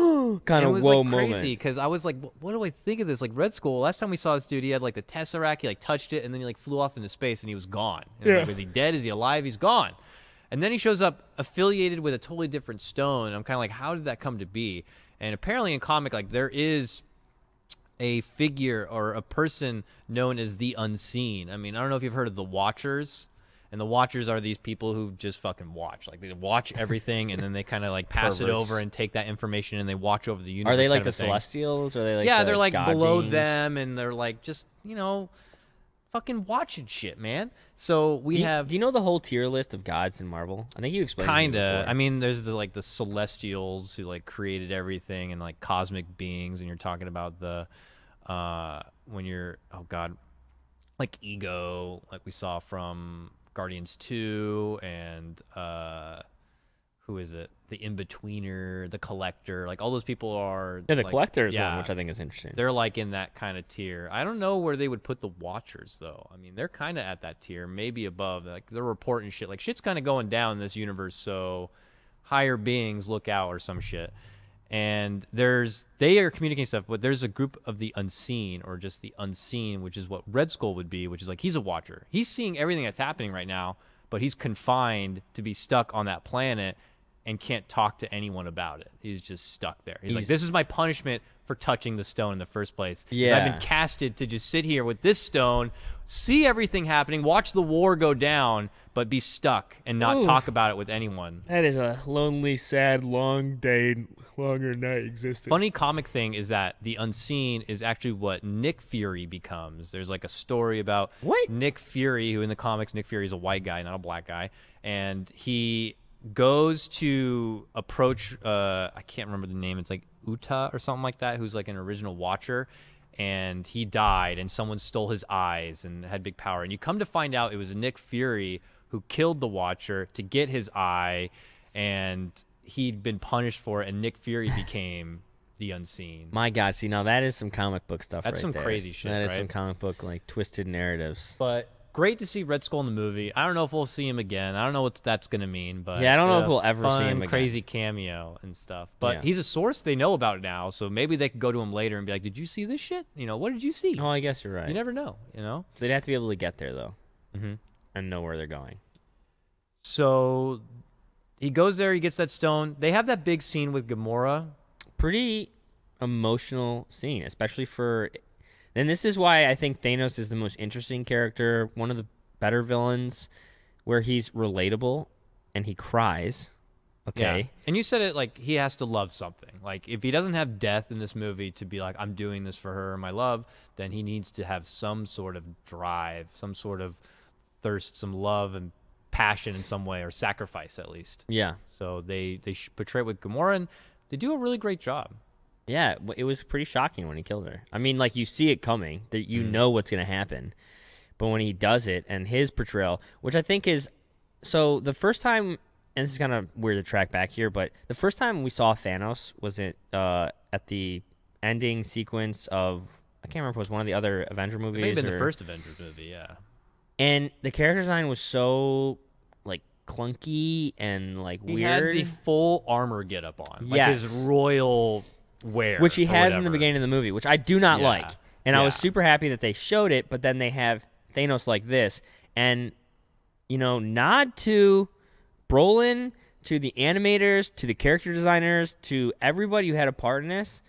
kind of whoa moment. Crazy because I was like, what do I think of this? Like Red Skull. Last time we saw this dude, he had like the Tesseract. He touched it, and then he flew off into space, and he was gone. And was he dead? Is he alive? He's gone. And then he shows up affiliated with a totally different stone. I'm kind of like, how did that come to be? And apparently in comic, there is a figure or a person known as the Unseen. I mean, I don't know if you've heard of the Watchers. And the Watchers are these people who just fucking watch. Like, they watch everything, and then they kind of, pass it over and take that information, and they watch over the universe. Are they like the Celestials? Or are they like they're like God below beings? them, and they're like just, fucking watching shit, man. So do you know the whole tier list of gods in Marvel? I think you explained it kinda. before. I mean, there's the Celestials who created everything and cosmic beings, and you're talking about the when you're Ego, like we saw from Guardians 2, and who is it? The In-Betweener, the Collector, all those people are... Yeah, the Collector is one, which I think is interesting. They're in that kind of tier. I don't know where they would put the Watchers, though. I mean, they're kind of at that tier, maybe above. They're reporting shit. Shit's kind of going down in this universe, so higher beings look out or some shit. And they are communicating stuff, but there's a group of the unseen, or just the unseen, which is what Red Skull would be, which is like he's a watcher. He's seeing everything that's happening right now, but he's confined to be stuck on that planet and can't talk to anyone about it. He's just stuck there. He's like, this is my punishment for touching the stone in the first place. Yeah. I've been casted to just sit here with this stone, see everything happening, watch the war go down, but be stuck and not talk about it with anyone. That is a lonely, sad, long day, longer night existing. Funny comic thing is that the unseen is actually what Nick Fury becomes. There's like a story about Nick Fury, who in the comics, Nick Fury is a white guy, not a black guy, and he goes to approach I can't remember the name, it's like Uta or something like that, who's like an original Watcher, and he died and someone stole his eyes and had big power, and you come to find out it was Nick Fury who killed the Watcher to get his eye, and he'd been punished for it, and Nick Fury became the unseen. My God, see, now that is some comic book stuff. That's right some there. crazy shit. That is right? some comic book like twisted narratives. But great to see Red Skull in the movie. I don't know if we'll see him again. I don't know what that's going to mean. But yeah, I don't know if we'll ever fun, see him again. Crazy cameo and stuff. But he's a source they know about now, so maybe they could go to him later and be like, did you see this shit? You know, what did you see? Oh, I guess you're right. You never know, you know? They'd have to be able to get there, though, and know where they're going. So he goes there, he gets that stone. They have that big scene with Gamora. Pretty emotional scene, especially for... And this is why I think Thanos is the most interesting character, one of the better villains, where he's relatable and he cries. Okay. Yeah. And you said it like he has to love something. Like if he doesn't have death in this movie to be like, I'm doing this for her, my love, then he needs to have some sort of drive, some sort of thirst, some love and passion in some way, or sacrifice at least. Yeah. So they portray it with Gamora, and they do a really great job. Yeah, it was pretty shocking when he killed her. I mean, like, you see it coming. That you know what's going to happen. But when he does it, and his portrayal, which I think is... So, the first time... And this is kind of weird to track back here, but the first time we saw Thanos was at the ending sequence of... I can't remember if it was one of the other Avenger movies. It may have been the first Avengers movie, yeah. And the character design was so, like, clunky and, like, weird. He had the full armor get-up on. Like Yes. his royal... wear, which he has in the whatever. beginning of the movie, which I do not like. And I was Yeah. super happy that they showed it, but then they have Thanos like this. And, you know, nod to Brolin, to the animators, to the character designers, to everybody who had a part in this.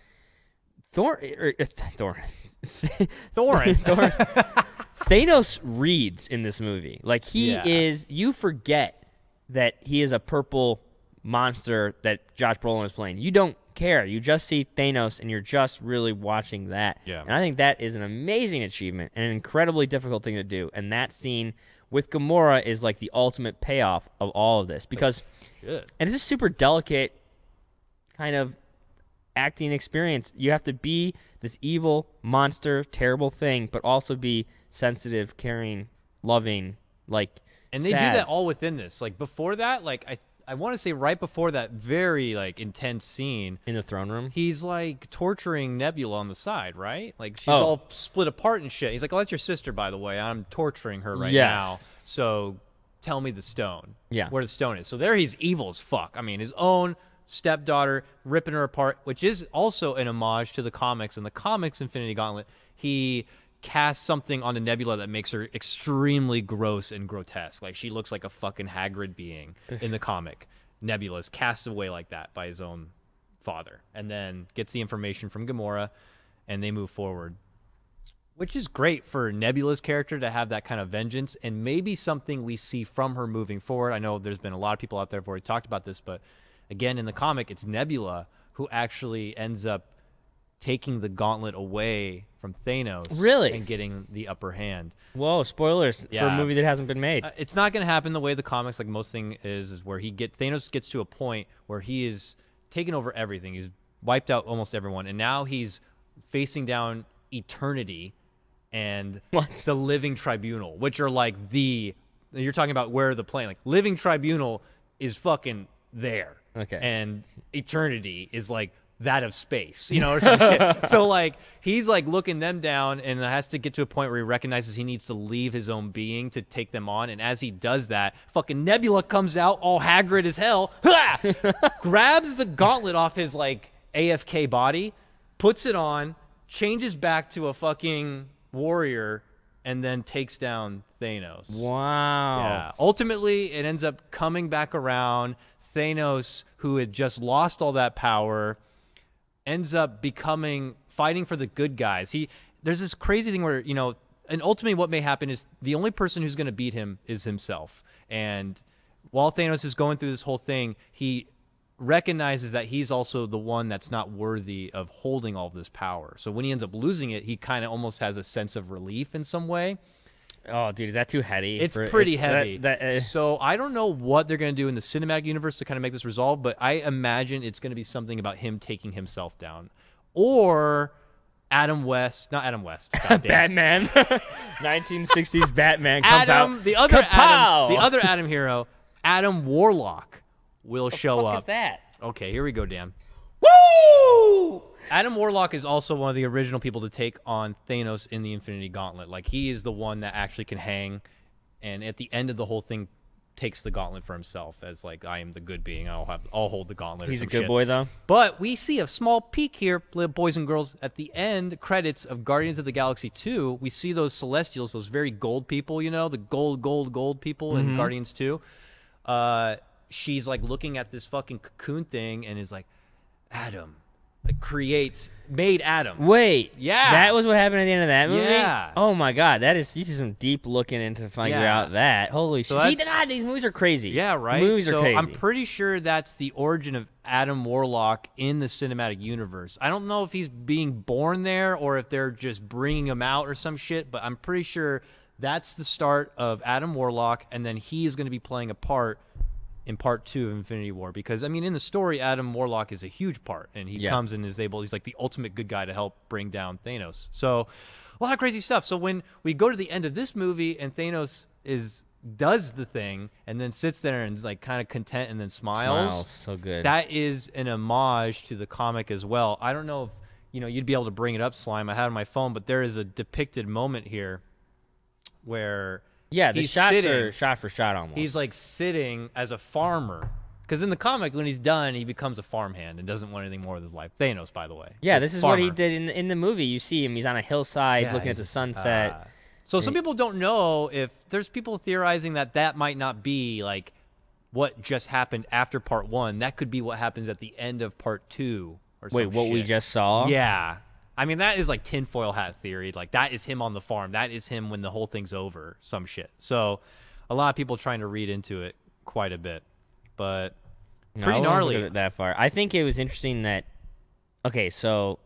Thorin. Thanos reads in this movie. Like, he is, you forget that he is a purple monster that Josh Brolin is playing. You don't care. You just see Thanos, and you're just really watching that. Yeah. And I think that is an amazing achievement and an incredibly difficult thing to do. And that scene with Gamora is like the ultimate payoff of all of this, because and it's a super delicate kind of acting experience. You have to be this evil monster, terrible thing, but also be sensitive, caring, loving, like, and they sad. do that all within this. Like before that, like I want to say right before that very like intense scene in the throne room, he's like torturing Nebula on the side, right? Like she's all split apart and shit. He's like, "Oh, that's your sister, by the way. I'm torturing her right now. So tell me the stone. Where the stone is." So there he's evil as fuck. I mean, his own stepdaughter ripping her apart, which is also an homage to the comics. In the comics Infinity Gauntlet, he casts something onto Nebula that makes her extremely gross and grotesque. Like she looks like a fucking Hagrid being in the comic. Nebula's cast away like that by his own father, and then gets the information from Gamora, and they move forward, which is great for Nebula's character to have that kind of vengeance, and maybe something we see from her moving forward. I know there's been a lot of people out there who've already talked about this, but again, in the comic, it's Nebula who actually ends up taking the gauntlet away from Thanos, and getting the upper hand. Whoa, spoilers for a movie that hasn't been made. It's not going to happen the way the comics, like most thing is where Thanos gets to a point where he is taken over everything. He's wiped out almost everyone, and now he's facing down eternity and the Living Tribunal, which are like you're talking about where the plane, like Living Tribunal is fucking there. Okay. And eternity is like that of space, you know, or some shit. So like he's like looking them down, and has to get to a point where he recognizes he needs to leave his own being to take them on. And as he does that, fucking Nebula comes out all Hagrid as hell, grabs the gauntlet off his like AFK body, puts it on, changes back to a fucking warrior, and then takes down Thanos. Wow. Yeah. Ultimately, it ends up coming back around. Thanos, who had just lost all that power, ends up fighting for the good guys. There's this crazy thing where, and ultimately what may happen is the only person who's going to beat him is himself. And while Thanos is going through this whole thing, he recognizes that he's also the one that's not worthy of holding all of this power. So when he ends up losing it, he kind of almost has a sense of relief in some way. Oh, dude, is that too heady? It's pretty heavy. So I don't know what they're going to do in the cinematic universe to kind of make this resolve, but I imagine it's going to be something about him taking himself down. Or not Adam West. Batman. 1960s Batman comes out. The other Adam hero, Adam Warlock, will show up. What is that? Okay, here we go, Dan. Woo! Adam Warlock is also one of the original people to take on Thanos in the Infinity Gauntlet. Like, he is the one that actually can hang, and at the end of the whole thing, takes the gauntlet for himself as like, I am the good being. I'll hold the gauntlet. He's a good boy though. But we see a small peek here, boys and girls, at the end credits of Guardians of the Galaxy 2. We see those Celestials, those very gold people, the gold people in Guardians 2. She's like looking at this fucking cocoon thing and is like, Adam. Made Adam. Wait. Yeah. That was what happened at the end of that movie? Yeah. Oh my god, you see some deep looking into figure out that. Holy shit. See, God, these movies are crazy. Yeah, right? The movies are crazy. I'm pretty sure that's the origin of Adam Warlock in the cinematic universe. I don't know if he's being born there or if they're just bringing him out or some shit, but I'm pretty sure that's the start of Adam Warlock, and then he is going to be playing a part in part 2 of Infinity War, because I mean, in the story, Adam Warlock is a huge part, and he comes and he's like the ultimate good guy to help bring down Thanos. So a lot of crazy stuff. So when we go to the end of this movie and Thanos does the thing and then sits there and is like kind of content and then smiles. So good. That is an homage to the comic as well. I don't know if you'd be able to bring it up, Slime. I have it on my phone, but there is a depicted moment here where the shots are shot for shot almost. He's like sitting as a farmer, because in the comic, when he's done, he becomes a farmhand and doesn't want anything more with his life. Thanos, by the way. Yeah, this is what he did in the movie. You see him; he's on a hillside looking at the sunset. So some people don't know if there's people theorizing that might not be like what just happened after part 1. That could be what happens at the end of part 2 or something. Wait, what we just saw? Yeah. I mean, that is like tinfoil hat theory. Like, that is him on the farm. That is him when the whole thing's over. Some shit. So, a lot of people trying to read into it quite a bit, but pretty gnarly. I wouldn't go that far. I think it was interesting that. Okay, so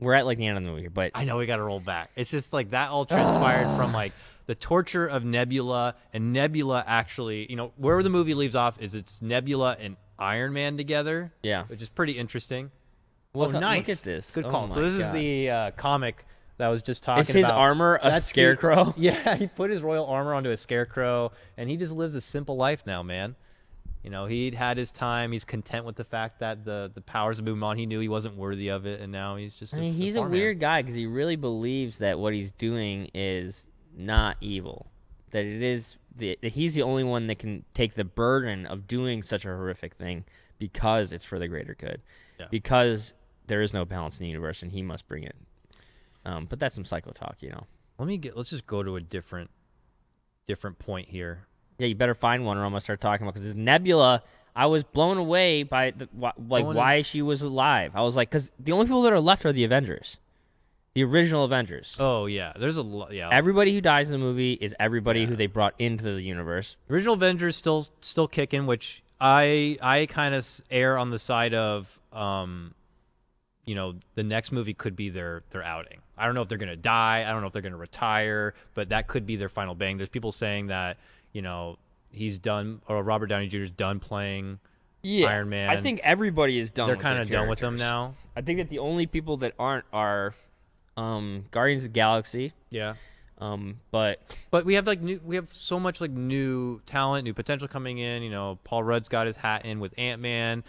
we're at like the end of the movie here, but I know we got to roll back. It's just like that all transpired from like the torture of Nebula, and Nebula actually, where the movie leaves off is it's Nebula and Iron Man together. Yeah, which is pretty interesting. Well, nice. Look at this. Good call. So this is the comic that I was just talking about. Is his armor a scarecrow? Yeah, he put his royal armor onto a scarecrow, and he just lives a simple life now, man. He'd had his time. He's content with the fact that the powers have moved on. He knew he wasn't worthy of it, and now he's just he's a weird guy because he really believes that what he's doing is not evil. That it is that he's the only one that can take the burden of doing such a horrific thing because it's for the greater good. Yeah. Because there is no balance in the universe, and he must bring it. But that's some psycho talk, Let's just go to a different point here. Yeah, you better find one, or I'm gonna start talking about, because this Nebula. I was blown away by why she was alive. I was like, because the only people that are left are the Avengers, the original Avengers. Oh yeah, there's a lot. Yeah, everybody who dies in the movie is everybody who they brought into the universe. Original Avengers still kicking, which I kind of err on the side of. The next movie could be their outing. I don't know if they're going to die. I don't know if they're going to retire, but that could be their final bang. There's people saying that, he's done, or Robert Downey Jr. is done playing Iron Man. I think everybody is done. They're kind of done with them now. I think that the only people that aren't are Guardians of the Galaxy. Yeah. But we have we have so much like new talent, new potential coming in. Paul Rudd's got his hat in with Ant-Man.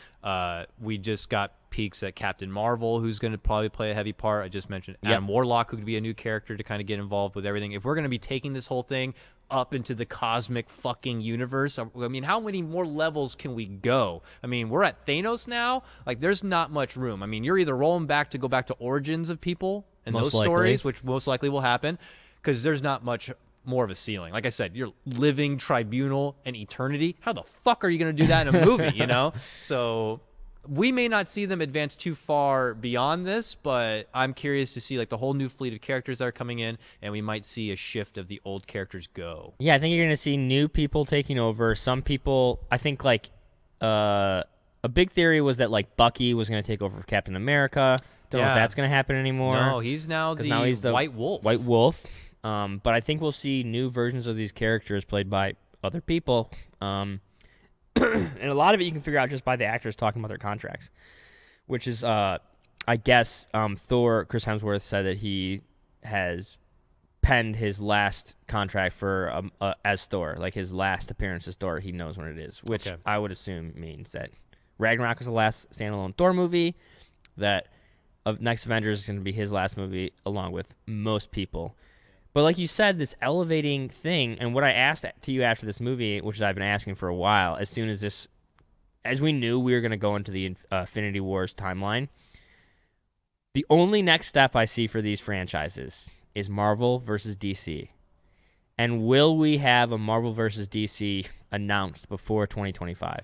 We just got peeks at Captain Marvel, who's going to probably play a heavy part. I just mentioned Adam Warlock, who could be a new character to kind of get involved with everything. If we're going to be taking this whole thing up into the cosmic fucking universe. I mean, how many more levels can we go? I mean, we're at Thanos now. Like, there's not much room. I mean, you're either rolling back to go back to origins of people and those stories, which most likely will happen, because there's not much more of a ceiling. Like I said, you're living, tribunal, and eternity. How the fuck are you going to do that in a movie, you know? So we may not see them advance too far beyond this, but I'm curious to see like the whole new fleet of characters that are coming in, and we might see a shift of the old characters go. Yeah, I think you're going to see new people taking over. Some people, I think like a big theory was that like Bucky was going to take over for Captain America. Don't know if that's going to happen anymore. No, he's now the White Wolf. White Wolf. But I think we'll see new versions of these characters played by other people. And a lot of it you can figure out just by the actors talking about their contracts, which is, I guess, Thor, Chris Hemsworth, said that he has penned his last contract for as Thor, like his last appearance as Thor. He knows when it is, which I would assume means that Ragnarok is the last standalone Thor movie, that next Avengers is going to be his last movie, along with most people. But like you said, this elevating thing, and what I asked to you after this movie, which I've been asking for a while, as we knew we were going to go into the Infinity Wars timeline, the only next step I see for these franchises is Marvel versus DC. And will we have a Marvel versus DC announced before 2025?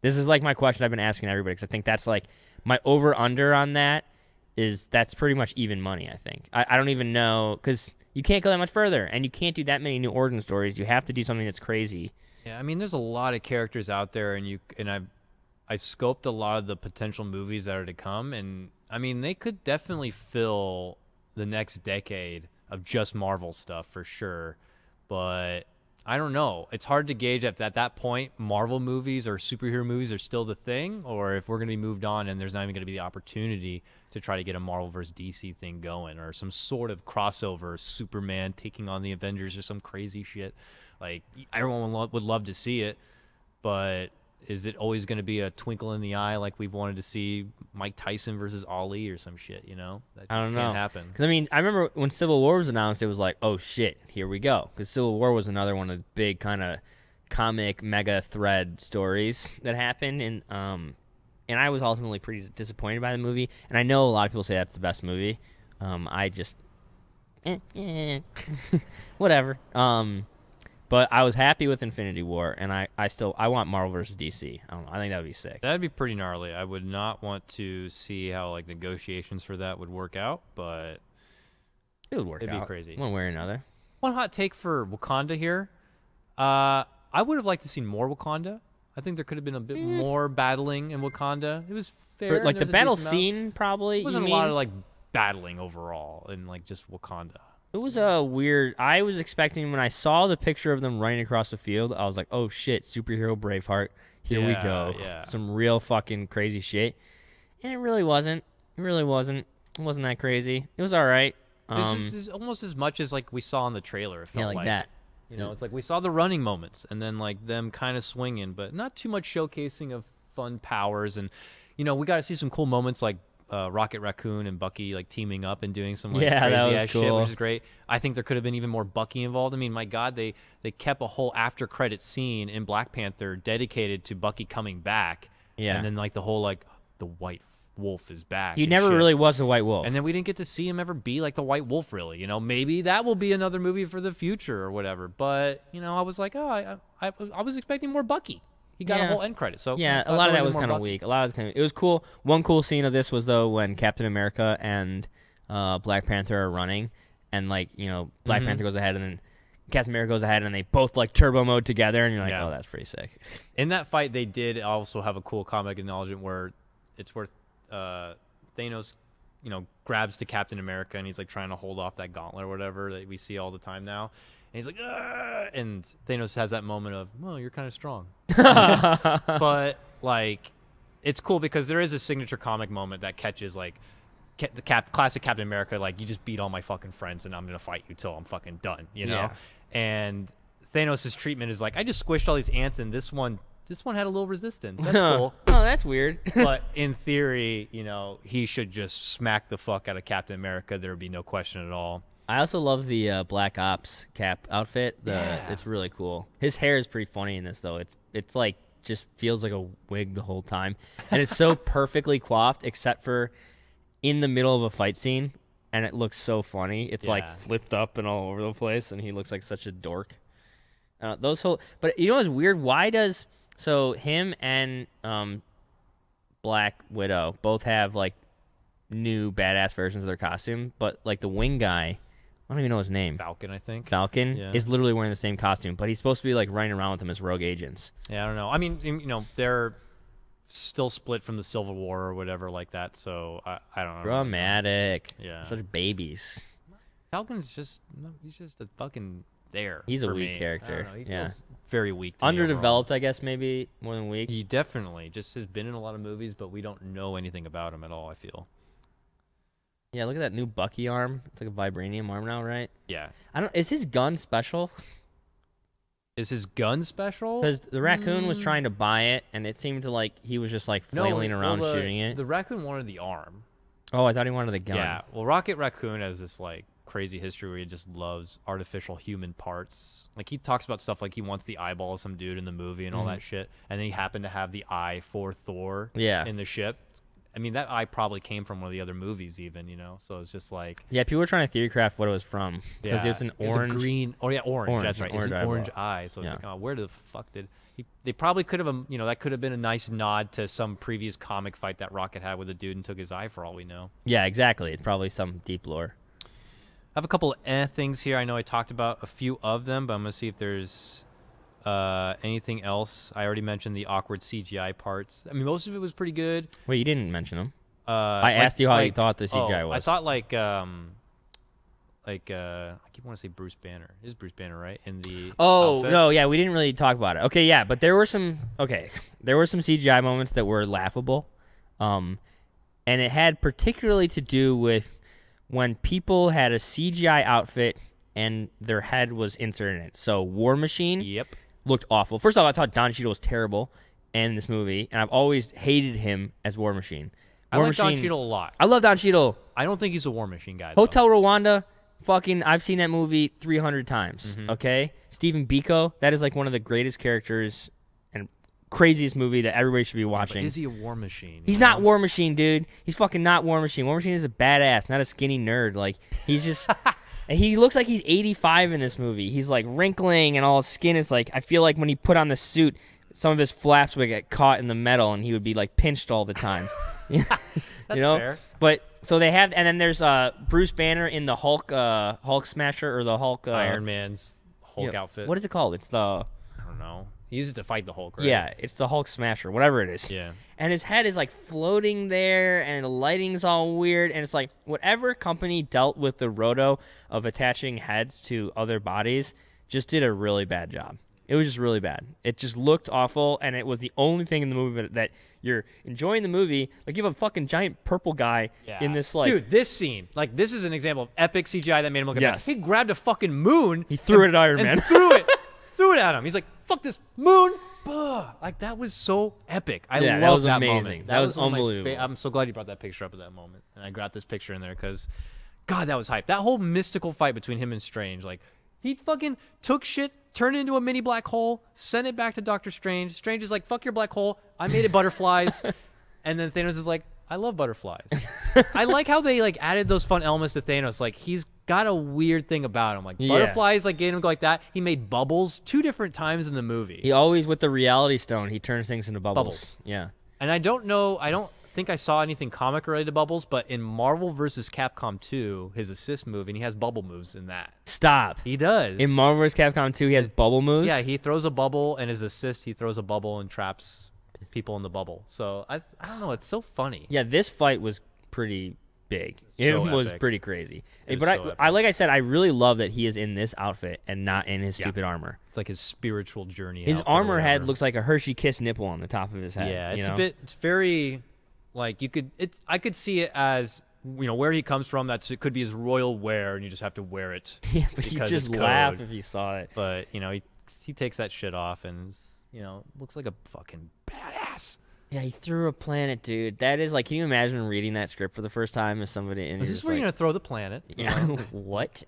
This is like my question I've been asking everybody, because I think that's like my over-under on that is that's pretty much even money, I think. I don't even know, because you can't go that much further, and you can't do that many new origin stories. You have to do something that's crazy. Yeah, I mean, there's a lot of characters out there, and I've scoped a lot of the potential movies that are to come, and I mean, they could definitely fill the next decade of just Marvel stuff for sure. But I don't know. It's hard to gauge if at that point Marvel movies or superhero movies are still the thing, or if we're going to be moved on and there's not even going to be the opportunity to try to get a Marvel versus DC thing going, or some sort of crossover, Superman taking on the Avengers or some crazy shit. Like, everyone would love to see it, but is it always going to be a twinkle in the eye like we've wanted to see Mike Tyson versus Ali or some shit, you know? That just I don't know. Can't happen. Because, I mean, I remember when Civil War was announced, it was like, oh, shit, here we go. Because Civil War was another one of the big kind of comic mega thread stories that happened, and I was ultimately pretty disappointed by the movie. And I know a lot of people say that's the best movie. I just, whatever. But I was happy with Infinity War, and I want Marvel versus DC. I don't know. I think that would be sick. That'd be pretty gnarly. I would not want to see how like negotiations for that would work out, but it would work out. It'd be crazy. One way or another. One hot take for Wakanda here. I would have liked to see more Wakanda. I think there could have been a bit more battling in Wakanda. It was fair. Like the battle scene, probably. It wasn't a lot of like battling overall in like just Wakanda. It was a weird. I was expecting when I saw the picture of them running across the field, I was like, "Oh shit, superhero Braveheart, here we go." Yeah. Some real fucking crazy shit, and it really wasn't. It really wasn't. It wasn't that crazy. It was all right. It was almost as much as like we saw in the trailer. It felt like that. You know, it's like we saw the running moments and then like them kind of swinging, but not too much showcasing of fun powers. And you know, we got to see some cool moments like Rocket Raccoon and Bucky like teaming up and doing some like crazy ass cool shit, which is great. I think there could have been even more Bucky involved. I mean, my God, they kept a whole after credit scene in Black Panther dedicated to Bucky coming back. Yeah, and then like the whole like the White Wolf is back. He never really was a White Wolf, and then we didn't get to see him ever be like the White Wolf. Really, you know, maybe that will be another movie for the future or whatever. But you know, I was like, oh, I was expecting more Bucky. He got a whole end credit. So yeah, a lot of that was kind of weak. A lot of it was cool. One cool scene of this was though when Captain America and Black Panther are running, and like you know, Black Panther goes ahead and then Captain America goes ahead and they both like turbo mode together, and you're like, oh, that's pretty sick. In that fight, they did also have a cool comic acknowledgement where it's worth. Thanos, you know, grabs to Captain America and he's like trying to hold off that gauntlet or whatever that we see all the time now. And he's like, "Argh!" And Thanos has that moment of, well, you're kind of strong. But like, it's cool because there is a signature comic moment that catches like the classic Captain America, like you just beat all my fucking friends and I'm going to fight you till I'm fucking done, you know? Yeah. And Thanos' treatment is like, I just squished all these ants and this one had a little resistance. That's cool. Oh, that's weird. But in theory, you know, he should just smack the fuck out of Captain America. There would be no question at all. I also love the Black Ops Cap outfit. It's really cool. His hair is pretty funny in this, though. It's like just feels like a wig the whole time, and it's so perfectly coiffed, except for in the middle of a fight scene, and it looks so funny. It's like flipped up and all over the place, and he looks like such a dork. But you know what's weird? Why does him and Black Widow both have like new badass versions of their costume, but like the wing guy, I don't even know his name. Falcon, I think. Falcon is literally wearing the same costume, but he's supposed to be like running around with them as rogue agents. Yeah, I don't know. I mean, you know, they're still split from the Civil War or whatever like that, so I don't know. Dramatic. Yeah. Such babies. Falcon's just a fucking there. He's a for weak me. character. I don't know. He feels very weak to me Underdeveloped, overall. I guess, maybe more than weak. He definitely just has been in a lot of movies, but we don't know anything about him at all, I feel. Yeah, look at that new Bucky arm. It's like a vibranium arm now, right? Yeah. Is his gun special? Is his gun special? Because the raccoon was trying to buy it, and it seemed to like he was just like flailing around shooting it. The raccoon wanted the arm. Oh, I thought he wanted the gun. Yeah. Well, Rocket Raccoon has this like crazy history where he just loves artificial human parts. Like he talks about stuff like he wants the eyeball of some dude in the movie and all that shit, and then he happened to have the eye for Thor in the ship. I mean, that eye probably came from one of the other movies, even, you know. So it's just like, yeah, people were trying to theory craft what it was from because it's an orange, it's a green. Oh yeah, orange. That's right. It's an orange eyeball. eye. So it's like, oh, where the fuck did he? They probably could have, you know, that could have been a nice nod to some previous comic fight that Rocket had with a dude and took his eye, for all we know. Yeah, exactly. It's probably some deep lore. I have a couple of things here. I know I talked about a few of them, but I'm gonna see if there's anything else. I already mentioned the awkward CGI parts. I mean, most of it was pretty good. Wait, you didn't mention them. I asked you how you thought the CGI was. I thought I keep wanting to say Bruce Banner. It is Bruce Banner, right? In the outfit. No, yeah, we didn't really talk about it. Okay, yeah, but there were some CGI moments that were laughable, and it had particularly to do with when people had a CGI outfit and their head was inserted in it. So War Machine looked awful. First off, I thought Don Cheadle was terrible in this movie, and I've always hated him as War Machine. I like Don Cheadle a lot. I love Don Cheadle. I don't think he's a War Machine guy, Hotel Rwanda, fucking, I've seen that movie 300 times, okay? Stephen Biko, that is like one of the greatest characters and craziest movie that everybody should be watching. But is he a War Machine? He's not War Machine, dude. He's fucking not War Machine. War Machine is a badass, not a skinny nerd. Like, he's just... And he looks like he's 85 in this movie. He's like wrinkling and all his skin is like... I feel like when he put on the suit, some of his flaps would get caught in the metal and he would be like pinched all the time. That's fair. But so they have, and then there's Bruce Banner in the Hulk Smasher or the Hulk Iron Man's Hulk outfit. What is it called? It's the I don't know. He used it to fight the Hulk, right? Yeah, it's the Hulk Smasher, whatever it is. Yeah. And his head is like floating there, and the lighting's all weird, and it's like whatever company dealt with the roto of attaching heads to other bodies just did a really bad job. It was just really bad. It just looked awful, and it was the only thing in the movie that you're enjoying the movie. Like, you have a fucking giant purple guy in this, like... Dude, this scene, like, this is an example of epic CGI that made him look at Yes. He grabbed a fucking moon. He threw it at Iron Man. threw it at him. He's like, fuck this moon. Bah. Like, that was so epic. I that love was that amazing. moment. That was one of my unbelievable. I'm so glad you brought that picture up at that moment. And I got this picture in there because, God, that was hype. That whole mystical fight between him and Strange, like, he fucking took shit, turned it into a mini black hole, sent it back to Doctor Strange. Strange is like, fuck your black hole. I made it butterflies. And then Thanos is like, I love butterflies. I like how they like added those fun elements to Thanos. Like, he's got a weird thing about him. Like, butterflies, like, getting him go like that. He made bubbles 2 different times in the movie. He always, with the reality stone, he turns things into bubbles. Yeah. And I don't think I saw anything comic related to bubbles, but in Marvel vs. Capcom 2, his assist move, and he has bubble moves in that. Stop. He does. In Marvel vs. Capcom 2, he has bubble moves? Yeah, he throws a bubble, and his assist, he throws a bubble and traps people in the bubble. So, I don't know, it's so funny. Yeah, this fight was pretty big. It was pretty crazy. But like I said, I really love that he is in this outfit and not in his stupid armor. It's like his spiritual journey. His armor head looks like a Hershey Kiss nipple on the top of his head. Yeah, it's very... Like, I could see it as, you know, where he comes from. It could be his royal wear, and you just have to wear it. Yeah, but you just laugh if you saw it. But, you know, he takes that shit off and, you know, looks like a fucking badass. Yeah, he threw a planet, dude. That is, like, can you imagine reading that script for the first time as somebody? And Is this where you're going to throw the planet? Yeah, what?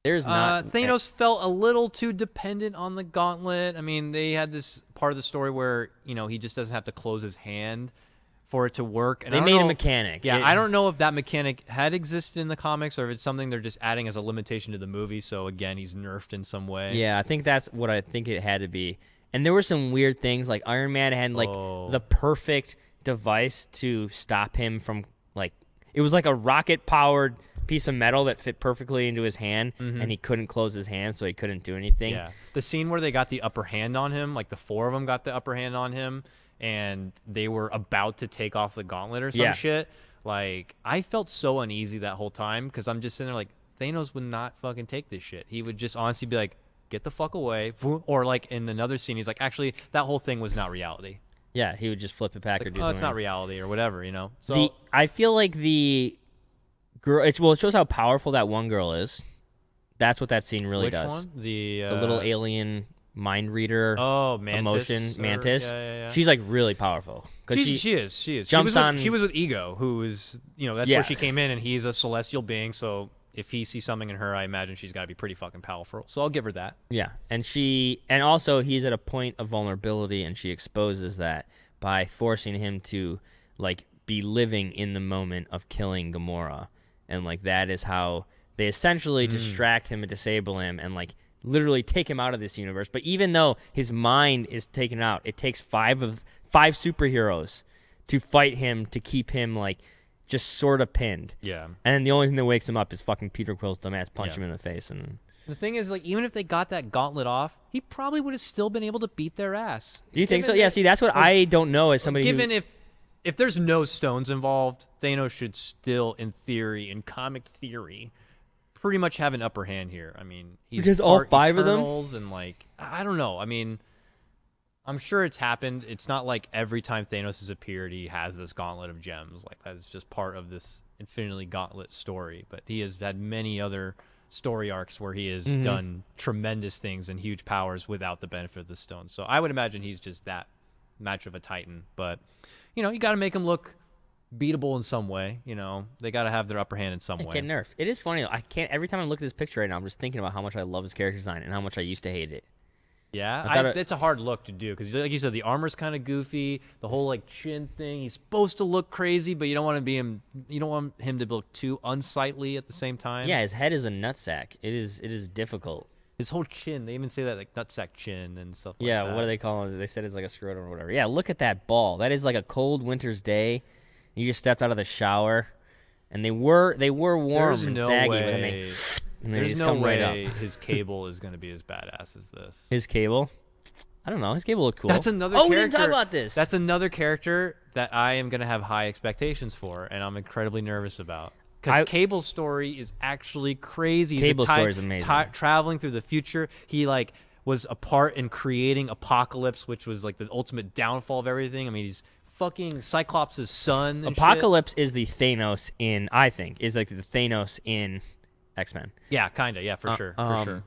There's not. Thanos felt a little too dependent on the gauntlet. I mean, they had this part of the story where he just doesn't have to close his hand for it to work. And they made a mechanic. Yeah, I don't know if that mechanic had existed in the comics or if it's something they're just adding as a limitation to the movie. So again, he's nerfed in some way. Yeah, I think that's what I think it had to be. And there were some weird things, like Iron Man had the perfect device to stop him from it was like a rocket-powered piece of metal that fit perfectly into his hand, and he couldn't close his hand, so he couldn't do anything. Yeah, the scene where they got the upper hand on him, like the four of them got the upper hand on him, and they were about to take off the gauntlet or some shit. Like, I felt so uneasy that whole time because I'm just sitting there like, Thanos would not fucking take this shit. He would just honestly be like, get the fuck away. Or like in another scene, he's like, actually, that whole thing was not reality. Yeah, he would just flip it back or do something. It's not reality or whatever, So I feel like the girl. It shows how powerful that one girl is. That's what that scene really does. Which one? The little alien mind reader. Oh, Mantis. Mantis. Yeah. She's like really powerful. She is. She was with Ego, who is that's where she came in, and he's a celestial being. So if he sees something in her, I imagine she's got to be pretty fucking powerful. So I'll give her that. Yeah, and also he's at a point of vulnerability, and she exposes that by forcing him to be living in the moment of killing Gamora, and that is how they essentially distract him and disable him, and literally take him out of this universe. But even though his mind is taken out, it takes five superheroes to fight him to keep him just sort of pinned. Yeah. And the only thing that wakes him up is fucking Peter Quill's dumbass punch him in the face. And the thing is, even if they got that gauntlet off, he probably would have still been able to beat their ass. Do you think so? Yeah, see, that's what I don't know as somebody if there's no stones involved, Thanos should still, in theory, in comic theory, pretty much have an upper hand here. I mean, he's because all five Eternals of them, and I don't know. I mean, I'm sure it's happened. It's not like every time Thanos has appeared, he has this gauntlet of gems. That is just part of this Infinity Gauntlet story. But he has had many other story arcs where he has done tremendous things and huge powers without the benefit of the stones. So I would imagine he's just that much of a Titan. But you got to make him look beatable in some way. They got to have their upper hand in some way. Get nerfed. It is funny though. I can't. Every time I look at this picture right now, I'm just thinking about how much I love his character design and how much I used to hate it. Yeah, it's a hard look to do because, like you said, the armor's kind of goofy. The whole chin thing. He's supposed to look crazy, but you don't want him. You don't want him to look too unsightly at the same time. Yeah, his head is a nutsack. It is difficult. His whole chin. They even say that nutsack chin and stuff. Yeah, like that. What do they call it? They said it's like a scrotum or whatever. Yeah, look at that ball. That is like a cold winter's day. You just stepped out of the shower, and they were warm and saggy, but then they. There's no way his Cable is going to be as badass as this. His Cable? I don't know. His Cable looked cool. That's another character. We didn't talk about this. That's another character that I am going to have high expectations for, and I'm incredibly nervous about. Because Cable's story is actually crazy. Cable's story is amazing. Traveling through the future. He, was a part in creating Apocalypse, which was, the ultimate downfall of everything. I mean, he's fucking Cyclops' son and Apocalypse is the Thanos in, I think, is the Thanos in X-Men. Yeah, kind of. Yeah, for sure.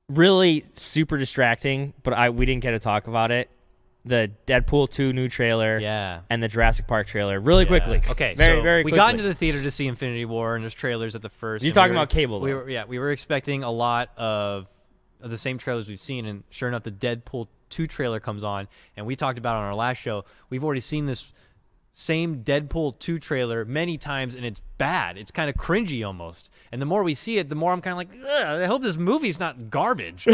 Really super distracting, but we didn't get to talk about it. The Deadpool 2 new trailer, and the Jurassic Park trailer, really quickly. Okay, very we quickly. got into the theater to see Infinity War, and there's trailers at the first. You're talking about Cable, though. We were expecting a lot of the same trailers we've seen, and sure enough, the Deadpool 2 trailer comes on, and we talked about it on our last show. We've already seen this same Deadpool 2 trailer many times, and it's bad. It's kind of cringy almost. And the more we see it, the more I'm kind of like, ugh, I hope this movie's not garbage.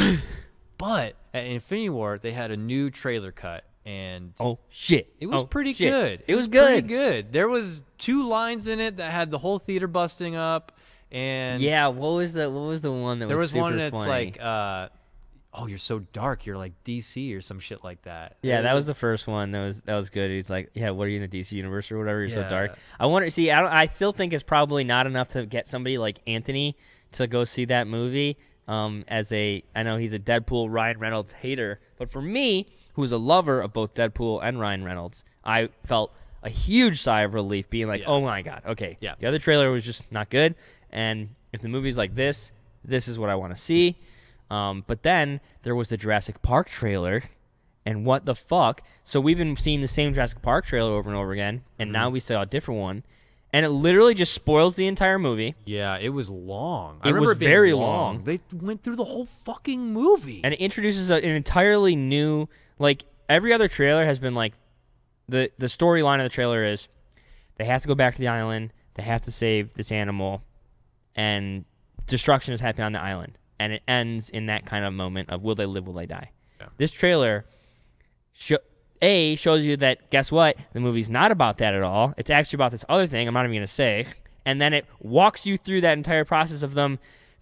But at Infinity War, they had a new trailer cut, and oh shit, it was pretty good. It was good. Pretty good. There was 2 lines in it that had the whole theater busting up, and yeah, what was the one that there was super one that's funny? Oh, you're so dark. You're like DC or some shit like that. Yeah, that was the first one. That was good. He's like, yeah, what are you in the DC universe or whatever? You're so dark. I wonder. See, I still think it's probably not enough to get somebody like Anthony to go see that movie. I know he's a Deadpool Ryan Reynolds hater, but for me, who is a lover of both Deadpool and Ryan Reynolds, I felt a huge sigh of relief, being like, oh my god, okay, the other trailer was just not good, and if the movie's like this is what I want to see. But then there was the Jurassic Park trailer, and what the fuck? So we've been seeing the same Jurassic Park trailer over and over again, and now we saw a different one, And it literally just spoils the entire movie. Yeah, it was long. I It remember was it being very long. They went through the whole fucking movie. And it introduces an entirely new, like, every other trailer has been like, the storyline of the trailer is they have to go back to the island, they have to save this animal, and destruction is happening on the island. And it ends in that kind of moment of will they live, will they die? Yeah. This trailer shows you that, guess what? The movie's not about that at all. It's actually about this other thing I'm not even going to say. And then it walks you through that entire process of them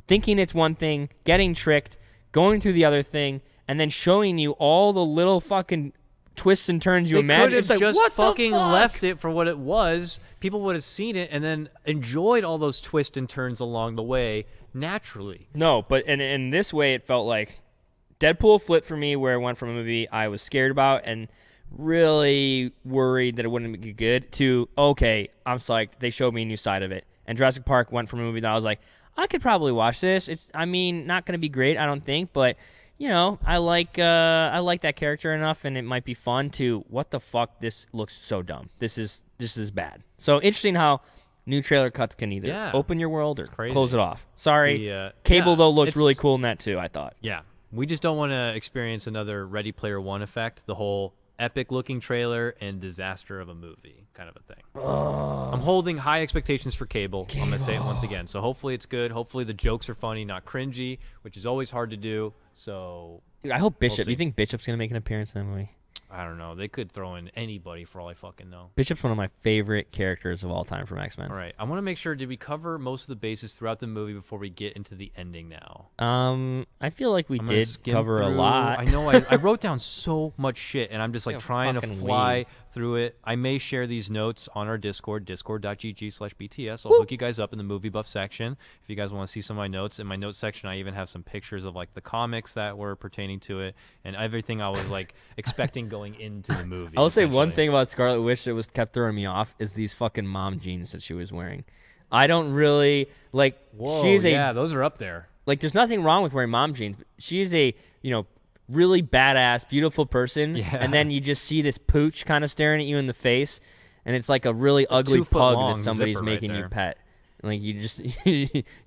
thinking it's one thing, getting tricked, going through the other thing, and then showing you all the little fucking twists and turns you imagine. They could have just what fucking the fuck? left it for what it was. People would have seen it and then enjoyed all those twists and turns along the way naturally. No, but in this way, it felt like Deadpool flipped for me, where it went from a movie I was scared about and really worried that it wouldn't be good to, okay, I'm psyched. They showed me a new side of it. And Jurassic Park went from a movie that I was like, I could probably watch this. It's, I mean, not going to be great, I don't think, but you know, I like that character enough, and it might be fun. To what the fuck? This looks so dumb. This is bad. So interesting how new trailer cuts can either open your world or close it off. Sorry, Cable though looks really cool in that too. I thought. Yeah, we just don't want to experience another Ready Player One effect. The whole epic-looking trailer and disaster of a movie kind of a thing. I'm holding high expectations for Cable. I'm going to say it once again. So hopefully it's good. Hopefully the jokes are funny, not cringy, which is always hard to do. So dude, I hope Bishop. We'll You think Bishop's going to make an appearance in that movie? I don't know. They could throw in anybody for all I fucking know. Bishop's one of my favorite characters of all time from X-Men. All right. I want to make sure, did we cover most of the bases throughout the movie before we get into the ending now? I feel like we I'm gonna did skim cover a through. lot. I know I wrote down so much shit, and I'm just like trying to fucking fly weed. through it. I may share these notes on our Discord, discord.gg/BTS. I'll hook you guys up in the movie buff section if you guys want to see some of my notes. In my notes section, I even have some pictures of like the comics that were pertaining to it and everything I was like expecting going into the movie. I will say one essentially. thing about Scarlet Witch that was kept throwing me off is these fucking mom jeans that she was wearing. I don't really like. Whoa, she's yeah, those are up there. like. There's nothing wrong with wearing mom jeans. But she is a really badass, beautiful person, Yeah. and then you just see this pooch kind of staring at you in the face, and it's like a really ugly 2 foot pug long that somebody's zipper right making you there. pet. Like you just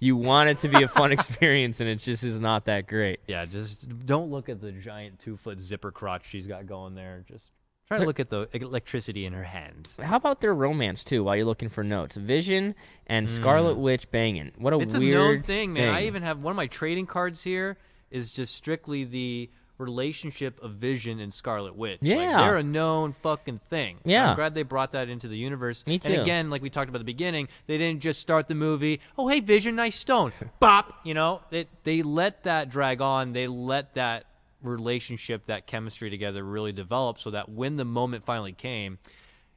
you want it to be a fun experience, and it just is not that great. Yeah, just don't look at the giant 2-foot zipper crotch she's got going there. Just try to look at the electricity in her hands. How about their romance too? While you're looking for notes, Vision and Scarlet Witch banging. What a It's weird a known thing, man. I thing. even have one of my trading cards here is just strictly the relationship of Vision and Scarlet Witch. Like, Yeah. they're a known fucking thing. Yeah. I'm glad they brought that into the universe. Me too. And again, like we talked about at the beginning, they didn't just start the movie, oh, hey, Vision, nice stone. Bop! They let that drag on. They let that relationship, that chemistry together really develop so that when the moment finally came,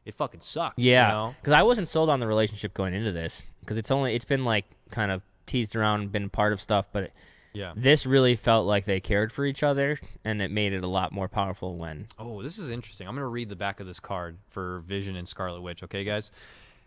it fucking sucked. Yeah, because I wasn't sold on the relationship going into this because it's been like kind of teased around, been part of stuff, but Yeah. this really felt like they cared for each other, and it made it a lot more powerful when. Oh, this is interesting. I'm going to read the back of this card for Vision and Scarlet Witch, okay, guys?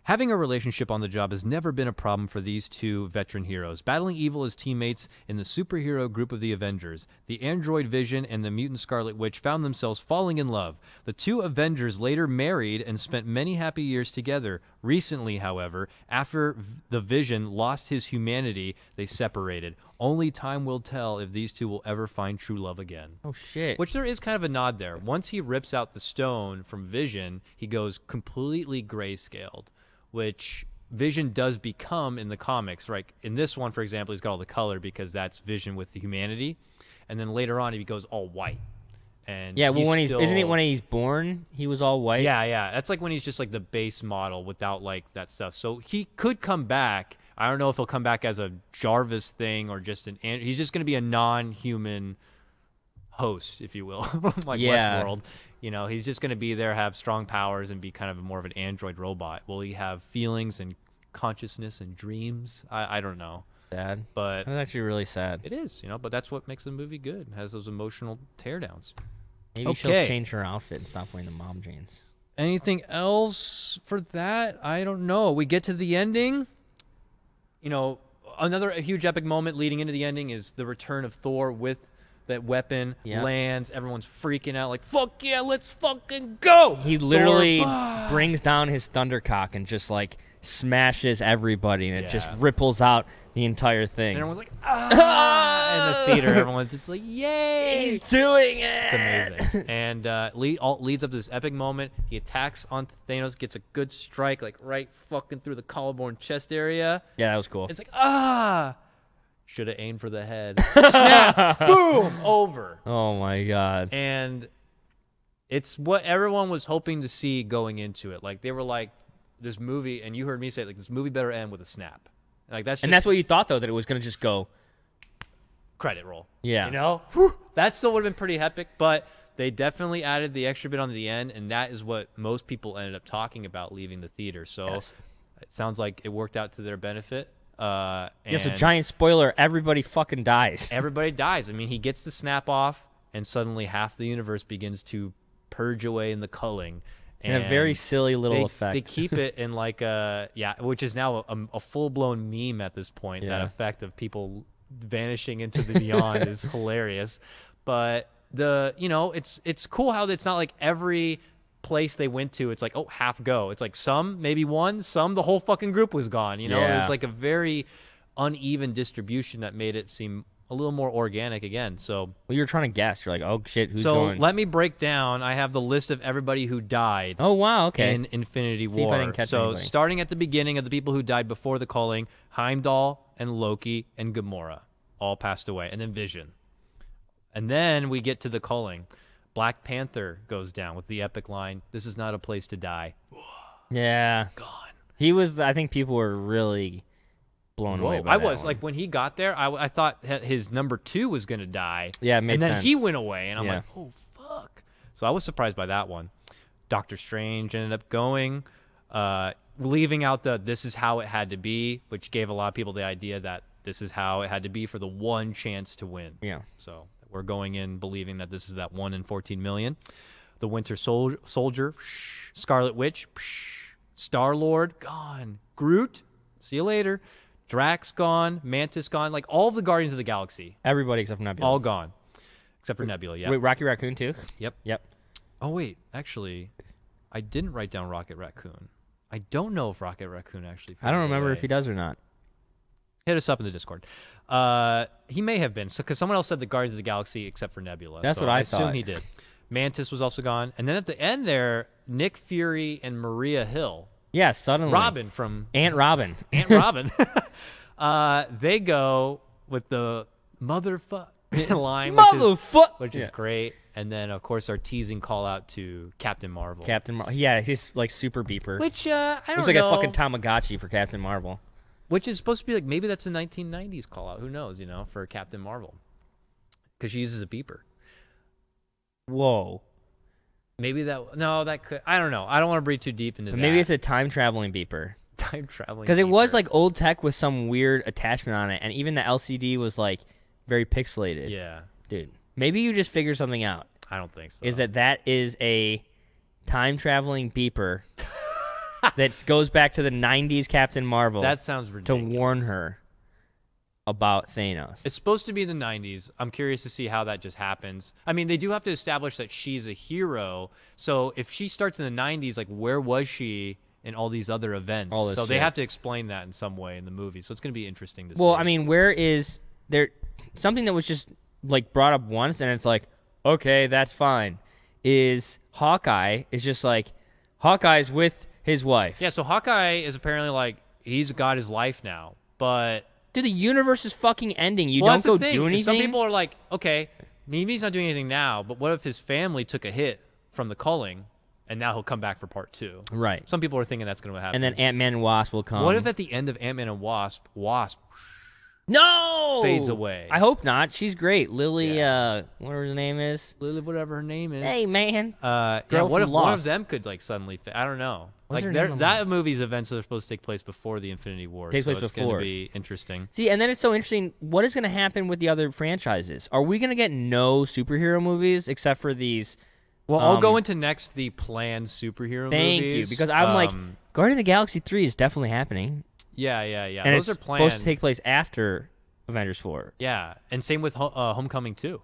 Having a relationship on the job has never been a problem for these two veteran heroes, battling evil as teammates in the superhero group of the Avengers. The android Vision and the mutant Scarlet Witch found themselves falling in love. The two Avengers later married and spent many happy years together. Recently, however, after the Vision lost his humanity, they separated. Only time will tell if these two will ever find true love again. Oh shit! Which there is kind of a nod there. Once he rips out the stone from Vision, he goes completely grayscaled, which Vision does become in the comics. Right? In this one, for example, he's got all the color because that's Vision with the humanity. And then later on, he goes all white. And yeah, well, isn't it when he? he's born, he was all white? Yeah. That's like when he's just like the base model without like that stuff. So he could come back. I don't know if he'll come back as a Jarvis thing or just he's just going to be a non-human host, if you will, like Westworld. He's just going to be there, have strong powers, and be kind of more of an android robot. Will he have feelings and consciousness and dreams? I don't know. Sad. But That's actually really sad. it is, but that's what makes the movie good. It has those emotional teardowns. Maybe she'll change her outfit and stop wearing the mom jeans. Anything else for that? I don't know. We get to the ending. Another huge epic moment leading into the ending is the return of Thor with that weapon Yeah. lands. Everyone's freaking out, like, fuck yeah, let's fucking go. He literally brings down his thundercock and just like smashes everybody, and it just ripples out the entire thing. And everyone's like, ah! In the theater, everyone's just like, yay! He's doing it! It's amazing. And all leads up to this epic moment. He attacks on Thanos, gets a good strike, like right fucking through the collarbone chest area. Yeah, that was cool. It's like, ah! Should have aimed for the head. Snap! Boom! Over. Oh my god. And it's what everyone was hoping to see going into it. Like, they were like, this movie, and you heard me say it, like, this movie better end with a snap. Like, that's just, And that's what you thought, though, that it was going to just go. Credit roll. Yeah. You know? Whew. That still would have been pretty epic, but they definitely added the extra bit on the end, and that is what most people ended up talking about leaving the theater. So it sounds like it worked out to their benefit. So giant spoiler, everybody fucking dies. Everybody dies. I mean, he gets the snap off, and suddenly half the universe begins to purge away in the culling. In a very silly little effect. They keep it in like which is now a full-blown meme at this point. Yeah. That effect of people vanishing into the beyond is hilarious. But it's cool how it's not like every place they went to, it's like, oh, half go. It's like some, maybe one, some the whole fucking group was gone. It's like a very uneven distribution that made it seem a little more organic again. So well, you're trying to guess. You're like, oh shit, who's so going? Let me break down. I have the list of everybody who died. Oh wow, okay. In Infinity See if War. I didn't catch So anybody. starting at the beginning of the people who died before the calling, Heimdall and Loki and Gamora all passed away, and then Vision. And then we get to the calling. Black Panther goes down with the epic line, "This is not a place to die." Yeah. Gone. He was. I think people were really blown away by I that was one. like, when he got there, I thought his number 2 was gonna die. Yeah, it made and then sense. he went away, and I'm Yeah. like, oh fuck. So I was surprised by that one. Doctor Strange ended up going, leaving out the "this is how it had to be," which gave a lot of people the idea that this is how it had to be for the one chance to win. Yeah. So we're going in believing that this is that 1 in 14 million. The Winter Soldier, Scarlet Witch, Star-Lord, gone. Groot, see you later. Drax gone, Mantis gone, like all of the Guardians of the Galaxy, Everybody except for Nebula. all gone, except for Nebula. Yeah. Wait, Rocky Raccoon too. Yep. Oh wait, actually, I didn't write down Rocket Raccoon. I don't know if Rocket Raccoon actually. I don't remember if he does or not. Hit us up in the Discord. He may have been, because someone else said the Guardians of the Galaxy except for Nebula. That's so what I assume thought. he did. Mantis was also gone, and then at the end there, Nick Fury and Maria Hill, Yeah, suddenly. Robin from Aunt Robin. Aunt Robin. They go with the motherfuck line, which is great. And then, of course, our teasing call out to Captain Marvel. Yeah, he's like super beeper. Which, I don't Looks like know. a fucking Tamagotchi for Captain Marvel. Which is supposed to be like, maybe that's a 1990s call out. Who knows, for Captain Marvel. Because she uses a beeper. Whoa. Maybe that could, I don't know. I don't want to breathe too deep into But that. maybe it's a time traveling beeper. time traveling. Because it was beeper. like old tech with some weird attachment on it, and even the LCD was like very pixelated. Yeah. Dude, maybe you just figured something out. I don't think so. Is that is a time traveling beeper that goes back to the 90s Captain Marvel. That sounds to ridiculous. warn her about Thanos. It's supposed to be in the 90s. I'm curious to see how that just happens. I mean, they do have to establish that she's a hero. So if she starts in the 90s, like, where was she in all these other events? All this So they shit. have to explain that in some way in the movie. So it's going to be interesting to see. Well, I mean, where is there something that was just like brought up once and it's like, okay, that's fine. Is Hawkeye is just like Hawkeye's with his wife. Yeah, so Hawkeye is apparently like, he's got his life now. But Dude, the universe is fucking ending. You that's don't the go thing. do anything. Some people are like, okay, maybe he's not doing anything now, but what if his family took a hit from the culling and now he'll come back for part 2? Right. Some people are thinking that's going to happen. And then Ant-Man and Wasp will come. What if at the end of Ant-Man and Wasp No! fades away? I hope not. She's great. Lily, whatever her name is. Lily, whatever her name is. Hey, man. Yeah, Girl what from if one of Lost. them could like suddenly? I don't know. What's Like her name? that movie's events are supposed to take place before the Infinity War. Takes so place it's before. going to be interesting. See, and then it's so interesting. What is going to happen with the other franchises? Are we going to get no superhero movies except for these? Well, I'll go into next the planned superhero Thank movies. you, because I'm like, Guardian of the Galaxy 3 is definitely happening. yeah. And Those it's are planned. supposed to take place after Avengers 4. Yeah, and same with Homecoming too.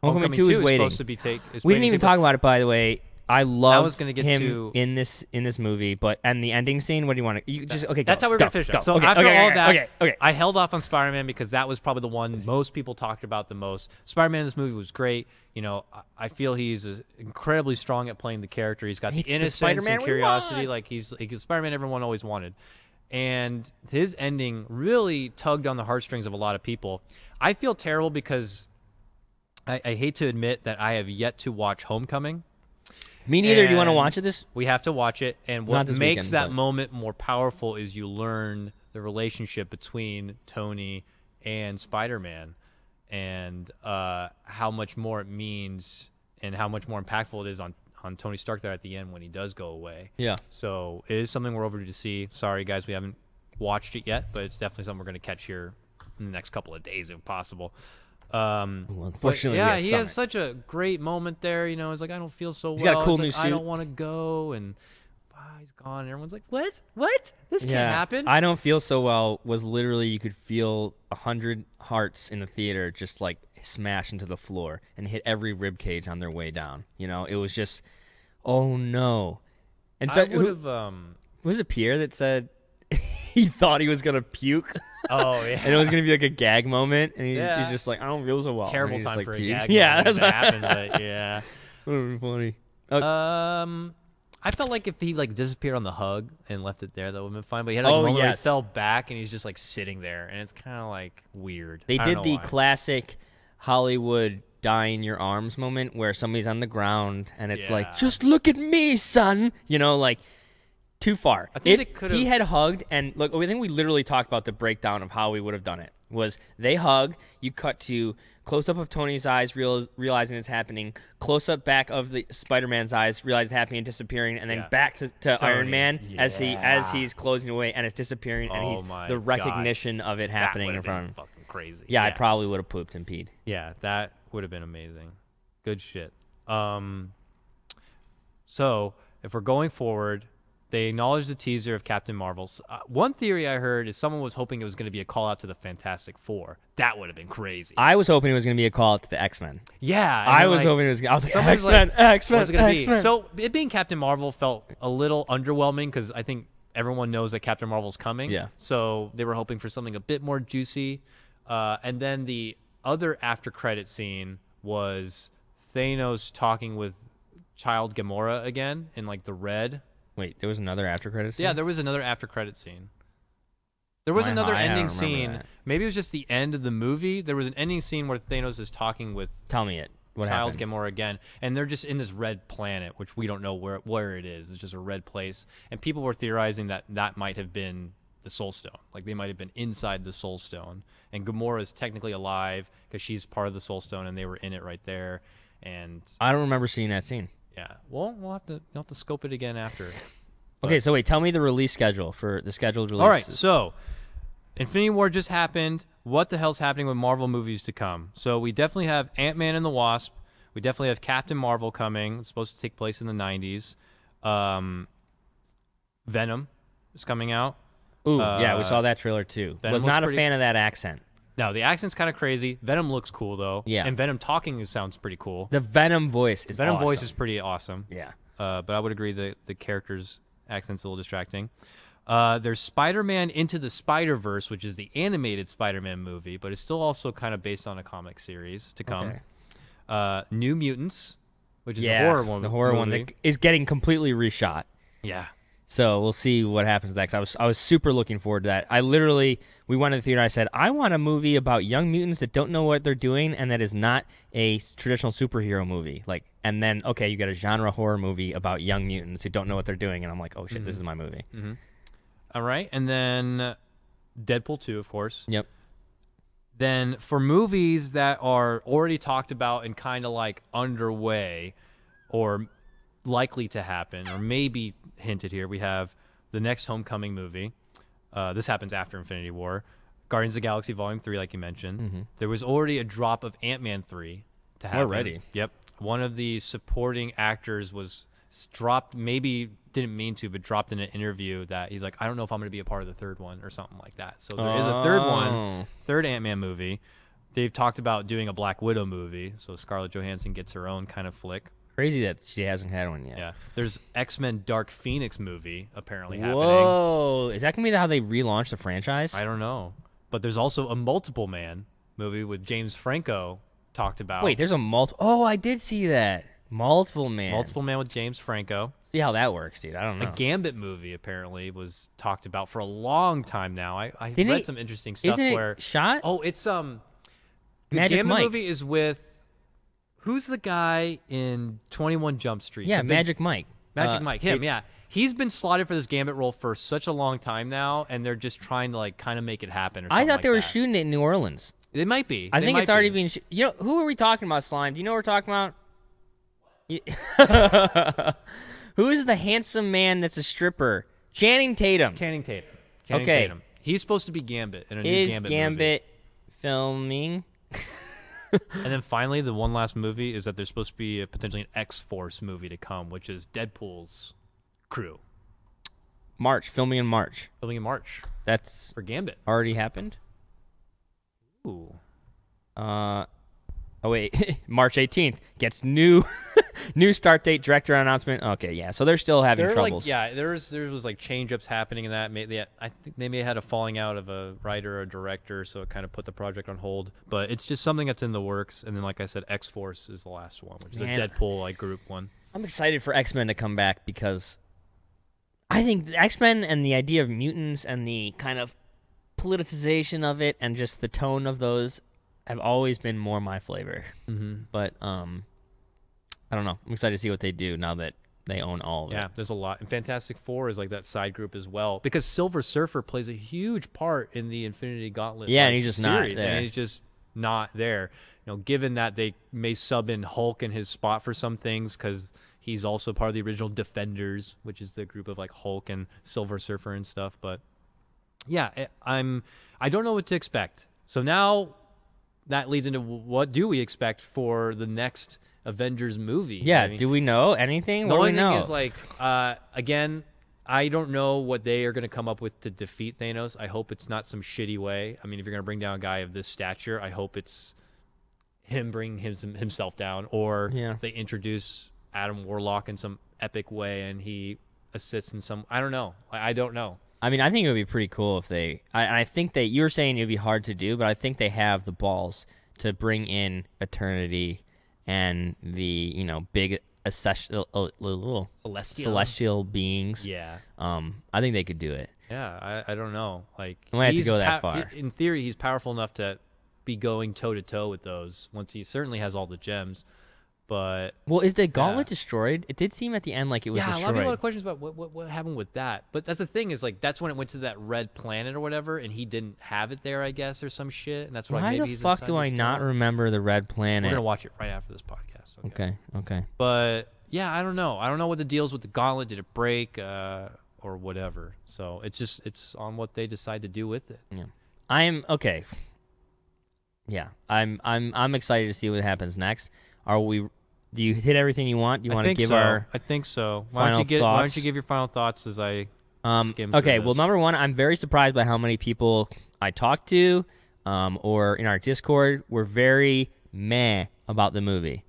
Homecoming 2 is waiting. Supposed to be We didn't even talk about it, by the way. I love him to... in this movie, and the ending scene. What do you want to? That's how we're gonna finish it. So after all that, I held off on Spider-Man because that was probably the one most people talked about the most. Spider-Man in this movie was great. You know, I feel he's incredibly strong at playing the character. He's got the innocence and curiosity, like he's Spider-Man everyone always wanted. And his ending really tugged on the heartstrings of a lot of people. I feel terrible because I hate to admit that I have yet to watch Homecoming. Me neither. Do you want to watch it? We have to watch it. And what makes that moment more powerful is you learn the relationship between Tony and Spider-Man and how much more it means and how much more impactful it is on Tony Stark there at the end when he does go away. Yeah. So it is something we're overdue to see. Sorry, guys, we haven't watched it yet, but it's definitely something we're going to catch here in the next couple of days if possible. Unfortunately, he has such a great moment there. You know, he's like, I don't feel so well. He's got a cool new suit. I don't want to go, and he's gone. And everyone's like, what? This can't happen. I don't feel so well was literally you could feel 100 hearts in the theater just like smash into the floor and hit every rib cage on their way down. You know, it was just, oh no. And so was it Pierre that said he thought he was gonna puke? Oh yeah, and it was gonna be like a gag moment, and he's just like, I don't feel so well. Terrible time like, for pukes. a gag moment to happen, but yeah. That would be funny. I felt like if he like disappeared on the hug and left it there, that would have been fine. But he had like a moment where he fell back and he's just like sitting there, and it's kind of like weird. They did the classic Hollywood die in your arms moment where somebody's on the ground and it's like, just look at me, son. You know, like. Too far. I think if he had hugged, and look, I think we literally talked about the breakdown of how we would have done it. Was they hug, you cut to close-up of Tony's eyes, realizing it's happening, close-up back of the Spider-Man's eyes, realizing it's happening and disappearing, and then back to Iron Man as he's closing away and it's disappearing, and he's the recognition of it happening in front of him. Fucking crazy. Yeah, I probably would have pooped and peed. Yeah, that would have been amazing. Good shit. So if we're going forward. They acknowledged the teaser of Captain Marvel's. One theory I heard is someone was hoping it was going to be a call out to the Fantastic Four. That would have been crazy. I was hoping it was going to be a call out to the X-Men. Yeah. I was hoping it was. I was like, X-Men. What's it going to be? So it being Captain Marvel felt a little underwhelming because I think everyone knows that Captain Marvel's coming. Yeah. So they were hoping for something a bit more juicy. And then the other after credit scene was Thanos talking with Child Gamora again in like the red. Wait, there was another after credit scene? Yeah, there was another after credit scene. There was another ending scene. That. Maybe it was just the end of the movie. There was an ending scene where Thanos is talking with Tell me it. What Child happened? Gamora again, and they're just in this red planet, which we don't know where it is. It's just a red place, and people were theorizing that might have been the Soul Stone. Like they might have been inside the Soul Stone, and Gamora is technically alive because she's part of the Soul Stone, and they were in it right there. And I don't remember seeing that scene. Yeah, well, you'll have to scope it again after. Okay, so wait, tell me the release schedule for the scheduled release. All right, so Infinity War just happened. What the hell's happening with Marvel movies to come? So we definitely have Ant-Man and the Wasp. We definitely have Captain Marvel coming. It's supposed to take place in the 90s. Venom is coming out. Ooh, yeah, we saw that trailer too. Venom was not a pretty... fan of that accent. No, the accent's kind of crazy. Venom looks cool though. Yeah, and Venom talking sounds pretty cool. The Venom voice is Venom awesome. voice is pretty awesome. Yeah, but I would agree the character's accent's a little distracting. There's Spider-Man Into the Spider-Verse, which is the animated Spider-Man movie, but it's still also kind of based on a comic series to come. Okay. New Mutants, which is a horror one. The horror one that is getting completely reshot. Yeah. So we'll see what happens with that. 'Cause I was super looking forward to that. We went to the theater. I said, I want a movie about young mutants that don't know what they're doing, and that is not a traditional superhero movie. And then you got a genre horror movie about young mutants who don't know what they're doing, and I'm like, oh shit, this is my movie. Mm-hmm. All right, and then Deadpool 2, of course. Yep. Then for movies that are already talked about and kind of like underway, or likely to happen, or maybe hinted here, we have the next Homecoming movie. This happens after Infinity War. Guardians of the Galaxy Volume 3, like you mentioned. Mm-hmm. There was already a drop of Ant-Man 3 to happen. Already? Yep. One of the supporting actors was dropped, maybe didn't mean to, but dropped in an interview that he's like, I don't know if I'm going to be a part of the third one or something like that. So there is a third Ant-Man movie. They've talked about doing a Black Widow movie, so Scarlett Johansson gets her own kind of flick. Crazy that she hasn't had one yet. Yeah. There's X-Men Dark Phoenix movie apparently happening. Whoa. Is that going to be how they relaunch the franchise? I don't know. But there's also a Multiple Man movie with James Franco talked about. Wait, there's a Oh, I did see that. Multiple Man. Multiple Man with James Franco. See how that works, dude. I don't know. A Gambit movie apparently was talked about for a long time now. I Didn't read it- some interesting stuff Isn't where it shot? Oh, it's the Magic Gambit Mike. movie is with who's the guy in 21 Jump Street? Yeah, The big- Magic Mike. Magic Mike, him, yeah. He's been slotted for this Gambit role for such a long time now, and they're just trying to like kind of make it happen. Or I something thought like they were that. shooting it in New Orleans. They might be. I They think might it's already be. being. You know, who are we talking about, Slime? Do you know what we're talking about? Who is the handsome man that's a stripper? Channing Tatum. Channing Tatum. Okay. Tatum. He's supposed to be Gambit in a new Is Gambit, Gambit filming? movie. And then finally, the one last movie is that there's supposed to be potentially an X-Force movie to come, which is Deadpool's crew Filming in March. filming in March That's for Gambit. already happened. Ooh. Oh wait, March 18th gets new start date, director announcement. Okay, yeah, so they're still having There troubles. there was like change-ups happening in that. I think they may have had a falling out of a writer or director, so it kind of put the project on hold. But it's just something that's in the works. And then, like I said, X-Force is the last one, which is Man. a Deadpool like group one. I'm excited for X-Men to come back because I think the X-Men and the idea of mutants and the kind of politicization of it and just the tone of those have always been more my flavor. Mm-hmm. But I don't know. I'm excited to see what they do now that they own all of Yeah, it. there's a lot. And Fantastic Four is like that side group as well, because Silver Surfer plays a huge part in the Infinity Gauntlet. Yeah, and like, he's just not series, there. And he's just not there. You know, given that they may sub in Hulk in his spot for some things, because he's also part of the original Defenders, which is the group of like Hulk and Silver Surfer and stuff. But yeah, I don't know what to expect. So now that leads into what do we expect for the next Avengers movie? Yeah, I mean, do we know anything? the What do we only know? thing is, like, again, I don't know what they are going to come up with to defeat Thanos. I hope it's not some shitty way. I mean, if you're going to bring down a guy of this stature, I hope it's him bringing himself down, or Yeah. they introduce Adam Warlock in some epic way and he assists in some. I don't know. I don't know. I mean, I think it would be pretty cool if they. I think you were saying it would be hard to do, but I think they have the balls to bring in Eternity and the big celestial beings. Yeah. I think they could do it. Yeah, I don't know. Like, We might have to he's go that far. In theory, he's powerful enough to be going toe to toe with those. Once he certainly has all the gems, but Well, is the gauntlet destroyed? It did seem at the end like it was yeah, a lot of destroyed. people have questions about what happened with that. But that's the thing is, like, that's when it went to that red planet or whatever, and he didn't have it there, I guess, or some shit, and that's why Why maybe the he's fuck inside do the I not star. remember the red We're planet? gonna watch it right after this podcast. Okay. But yeah, I don't know. I don't know what the deal's with the gauntlet. Did it break or whatever? So it's on what they decide to do with it. Yeah. I'm okay. Yeah, I'm excited to see what happens next. Do you hit everything you want? Do you want to give our I think so. final Why don't thoughts? you give your final thoughts as I skim okay, through well, this? number one, I'm very surprised by how many people I talked to or in our Discord were very meh about the movie.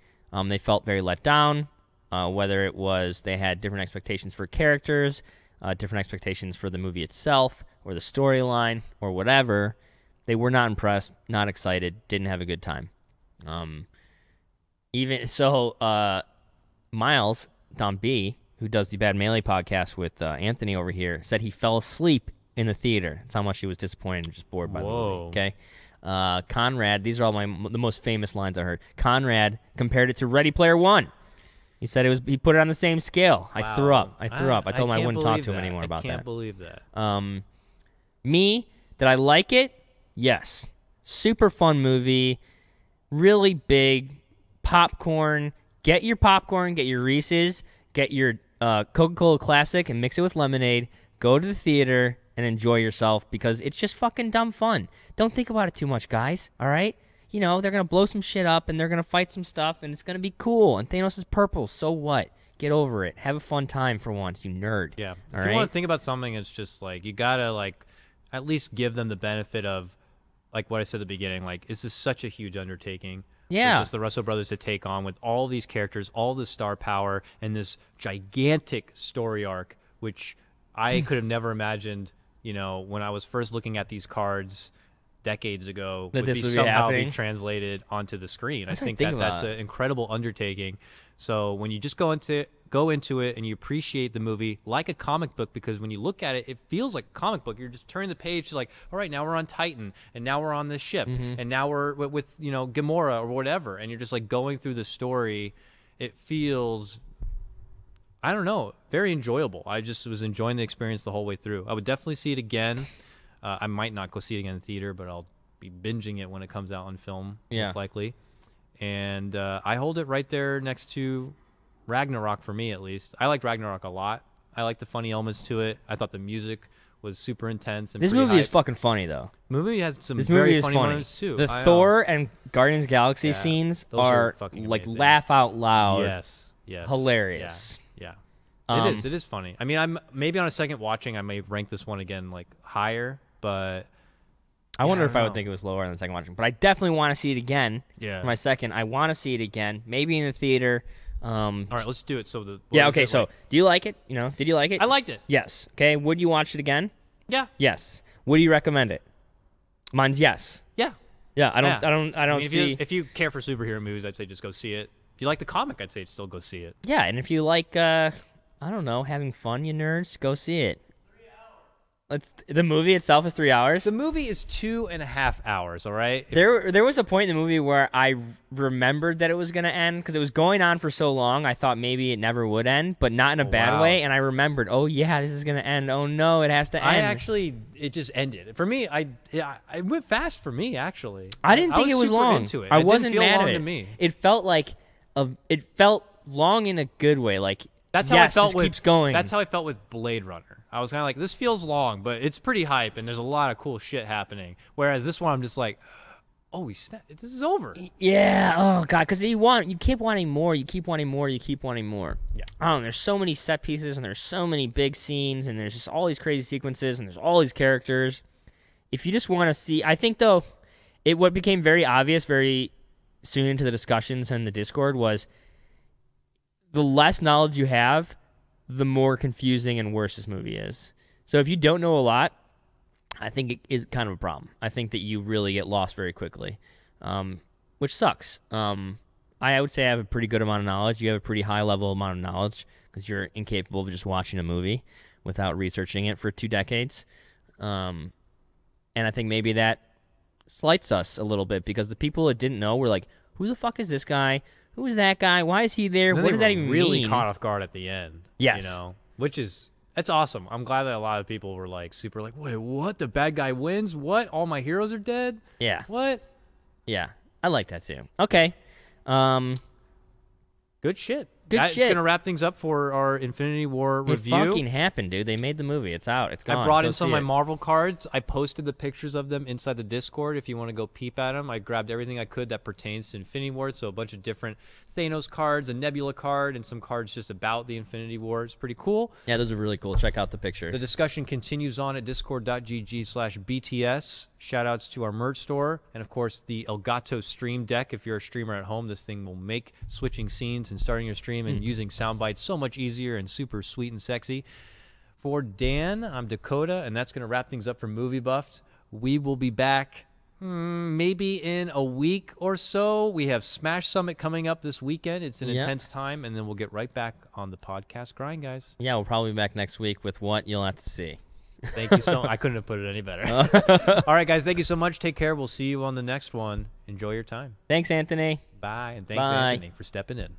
They felt very let down, whether it was they had different expectations for characters, different expectations for the movie itself, or the storyline, or whatever. They were not impressed, not excited, didn't have a good time. Even so, Miles Don B, who does the Bad Melee podcast with Anthony over here, said he fell asleep in the theater. That's how much he was disappointed and just bored by the movie. Okay, Conrad. These are all the most famous lines I heard. Conrad compared it to Ready Player One. He said he put it on the same scale. I threw up. I told him I wouldn't talk to him anymore about that. I can't believe that. Me, did I like it? Yes. Super fun movie. Really big. Popcorn. Get your popcorn. Get your Reese's. Get your Coca-Cola Classic and mix it with lemonade. Go to the theater and enjoy yourself because it's just fucking dumb fun. Don't think about it too much, guys. All right? They're going to blow some shit up and they're going to fight some stuff and it's going to be cool. And Thanos is purple. So what? Get over it. Have a fun time for once, you nerd. Yeah. All if right? you want to think about something, it's just like you got to like at least give them the benefit of like what I said at the beginning, like this is such a huge undertaking. Yeah. For just the Russo brothers to take on with all these characters, all this star power, and this gigantic story arc, which I could have never imagined, you know, when I was first looking at these cards decades ago, That would this be would be somehow happening? be translated onto the screen. I That's what I think think that's about. an incredible undertaking. So when you just go into it and you appreciate the movie like a comic book, because when you look at it, it feels like a comic book. You're just turning the page to like, all right, now we're on Titan, and now we're on this ship, and now we're with you know, Gamora or whatever, and you're just like going through the story. It feels, I don't know, very enjoyable. I just was enjoying the experience the whole way through. I would definitely see it again. I might not go see it again in the theater, but I'll be binging it when it comes out on film, most likely. And I hold it right there next to Ragnarok for me, at least. I liked Ragnarok a lot. I liked the funny elements to it. I thought the music was super intense. And This pretty movie hype. is fucking funny, though. Movie has some This movie very is funny funny. moments too. The I know. Thor and Guardians of the Galaxy Yeah, scenes those are are fucking like amazing. laugh out loud. Yes. Hilarious. Yeah. Um, It is funny. I mean, I'm maybe on a second watching, I may rank this one again like higher, but I wonder I if don't I would know. think it was lower on the second watching, but I definitely want to see it again. Yeah. For my second, I want to see it again, maybe in the theater. all right, let's do it. So the Yeah. what is Okay. it, So, like- do you like it? You know, did you like it? I liked it. Yes. Okay. Would you watch it again? Yeah. Yes. Would you recommend it? Mine's yes. Yeah. Yeah. I don't. Yeah. I don't. I don't I mean, see. if you care for superhero movies, I'd say just go see it. If you like the comic, I'd say still go see it. Yeah, and if you like, I don't know, having fun, you nerds, go see it. The movie itself is 3 hours. The movie is 2.5 hours. All right. There was a point in the movie where I remembered that it was going to end because it was going on for so long. I thought maybe it never would end, but not in a bad wow. way. And I remembered, oh yeah, this is going to end. Oh no, it has to end. It just ended for me. It went fast for me actually. I didn't think was it was super long. Into it. I It wasn't didn't feel mad long at it. to me. It felt like it felt long in a good way. Like That's how yes, I felt this with keeps going. That's how I felt with Blade Runner. I was kind of like, this feels long, but it's pretty hype, and there's a lot of cool shit happening. Whereas this one, I'm just like, oh, this is over. Yeah. Oh god. Because you keep wanting more. You keep wanting more. You keep wanting more. Yeah. I don't know. There's so many set pieces, and there's so many big scenes, and there's just all these crazy sequences, and there's all these characters. If you just want to see, I think though, what became very obvious very soon into the discussions and the Discord was the less knowledge you have, the more confusing and worse this movie is. So if you don't know a lot, I think it is kind of a problem. I think that you really get lost very quickly, which sucks. I would say I have a pretty good amount of knowledge. You have a pretty high level amount of knowledge because you're incapable of just watching a movie without researching it for 2 decades. And I think maybe that slights us a little bit because the people that didn't know were like, who the fuck is this guy? Who is that guy? Why is he there? What does that even really mean? caught off guard at the end. Yes. You know, that's awesome. I'm glad that a lot of people were like super like, wait, what? The bad guy wins? What? All my heroes are dead? Yeah. What? Yeah. I like that too. Okay. Good shit. Good That's shit. gonna wrap things up for our Infinity War review. It fucking happened, dude. They made the movie. It's out. It's gone. I brought Go in some see of my it. Marvel cards. I posted the pictures of them inside the Discord if you want to go peep at them. I grabbed everything I could that pertains to Infinity War, so a bunch of different Thanos cards, a Nebula card, and some cards just about the Infinity War. It's pretty cool. Yeah, those are really cool. Check out the picture. The discussion continues on at discord.gg/BTS. Shoutouts to our merch store, and of course the Elgato Stream Deck. If you're a streamer at home, this thing will make switching scenes and starting your stream and using sound bites so much easier and super sweet and sexy. For Dan, I'm Dakota, and that's going to wrap things up for Movie Buffed. We will be back maybe in a week or so. We have Smash Summit coming up this weekend. It's an intense time, and then we'll get right back on the podcast grind, guys. Yeah, we'll probably be back next week with what you'll have to see. Thank you so much. I couldn't have put it any better. All right, guys, thank you so much. Take care. We'll see you on the next one. Enjoy your time. Thanks, Anthony. Bye, and thanks, Bye. Anthony, for stepping in.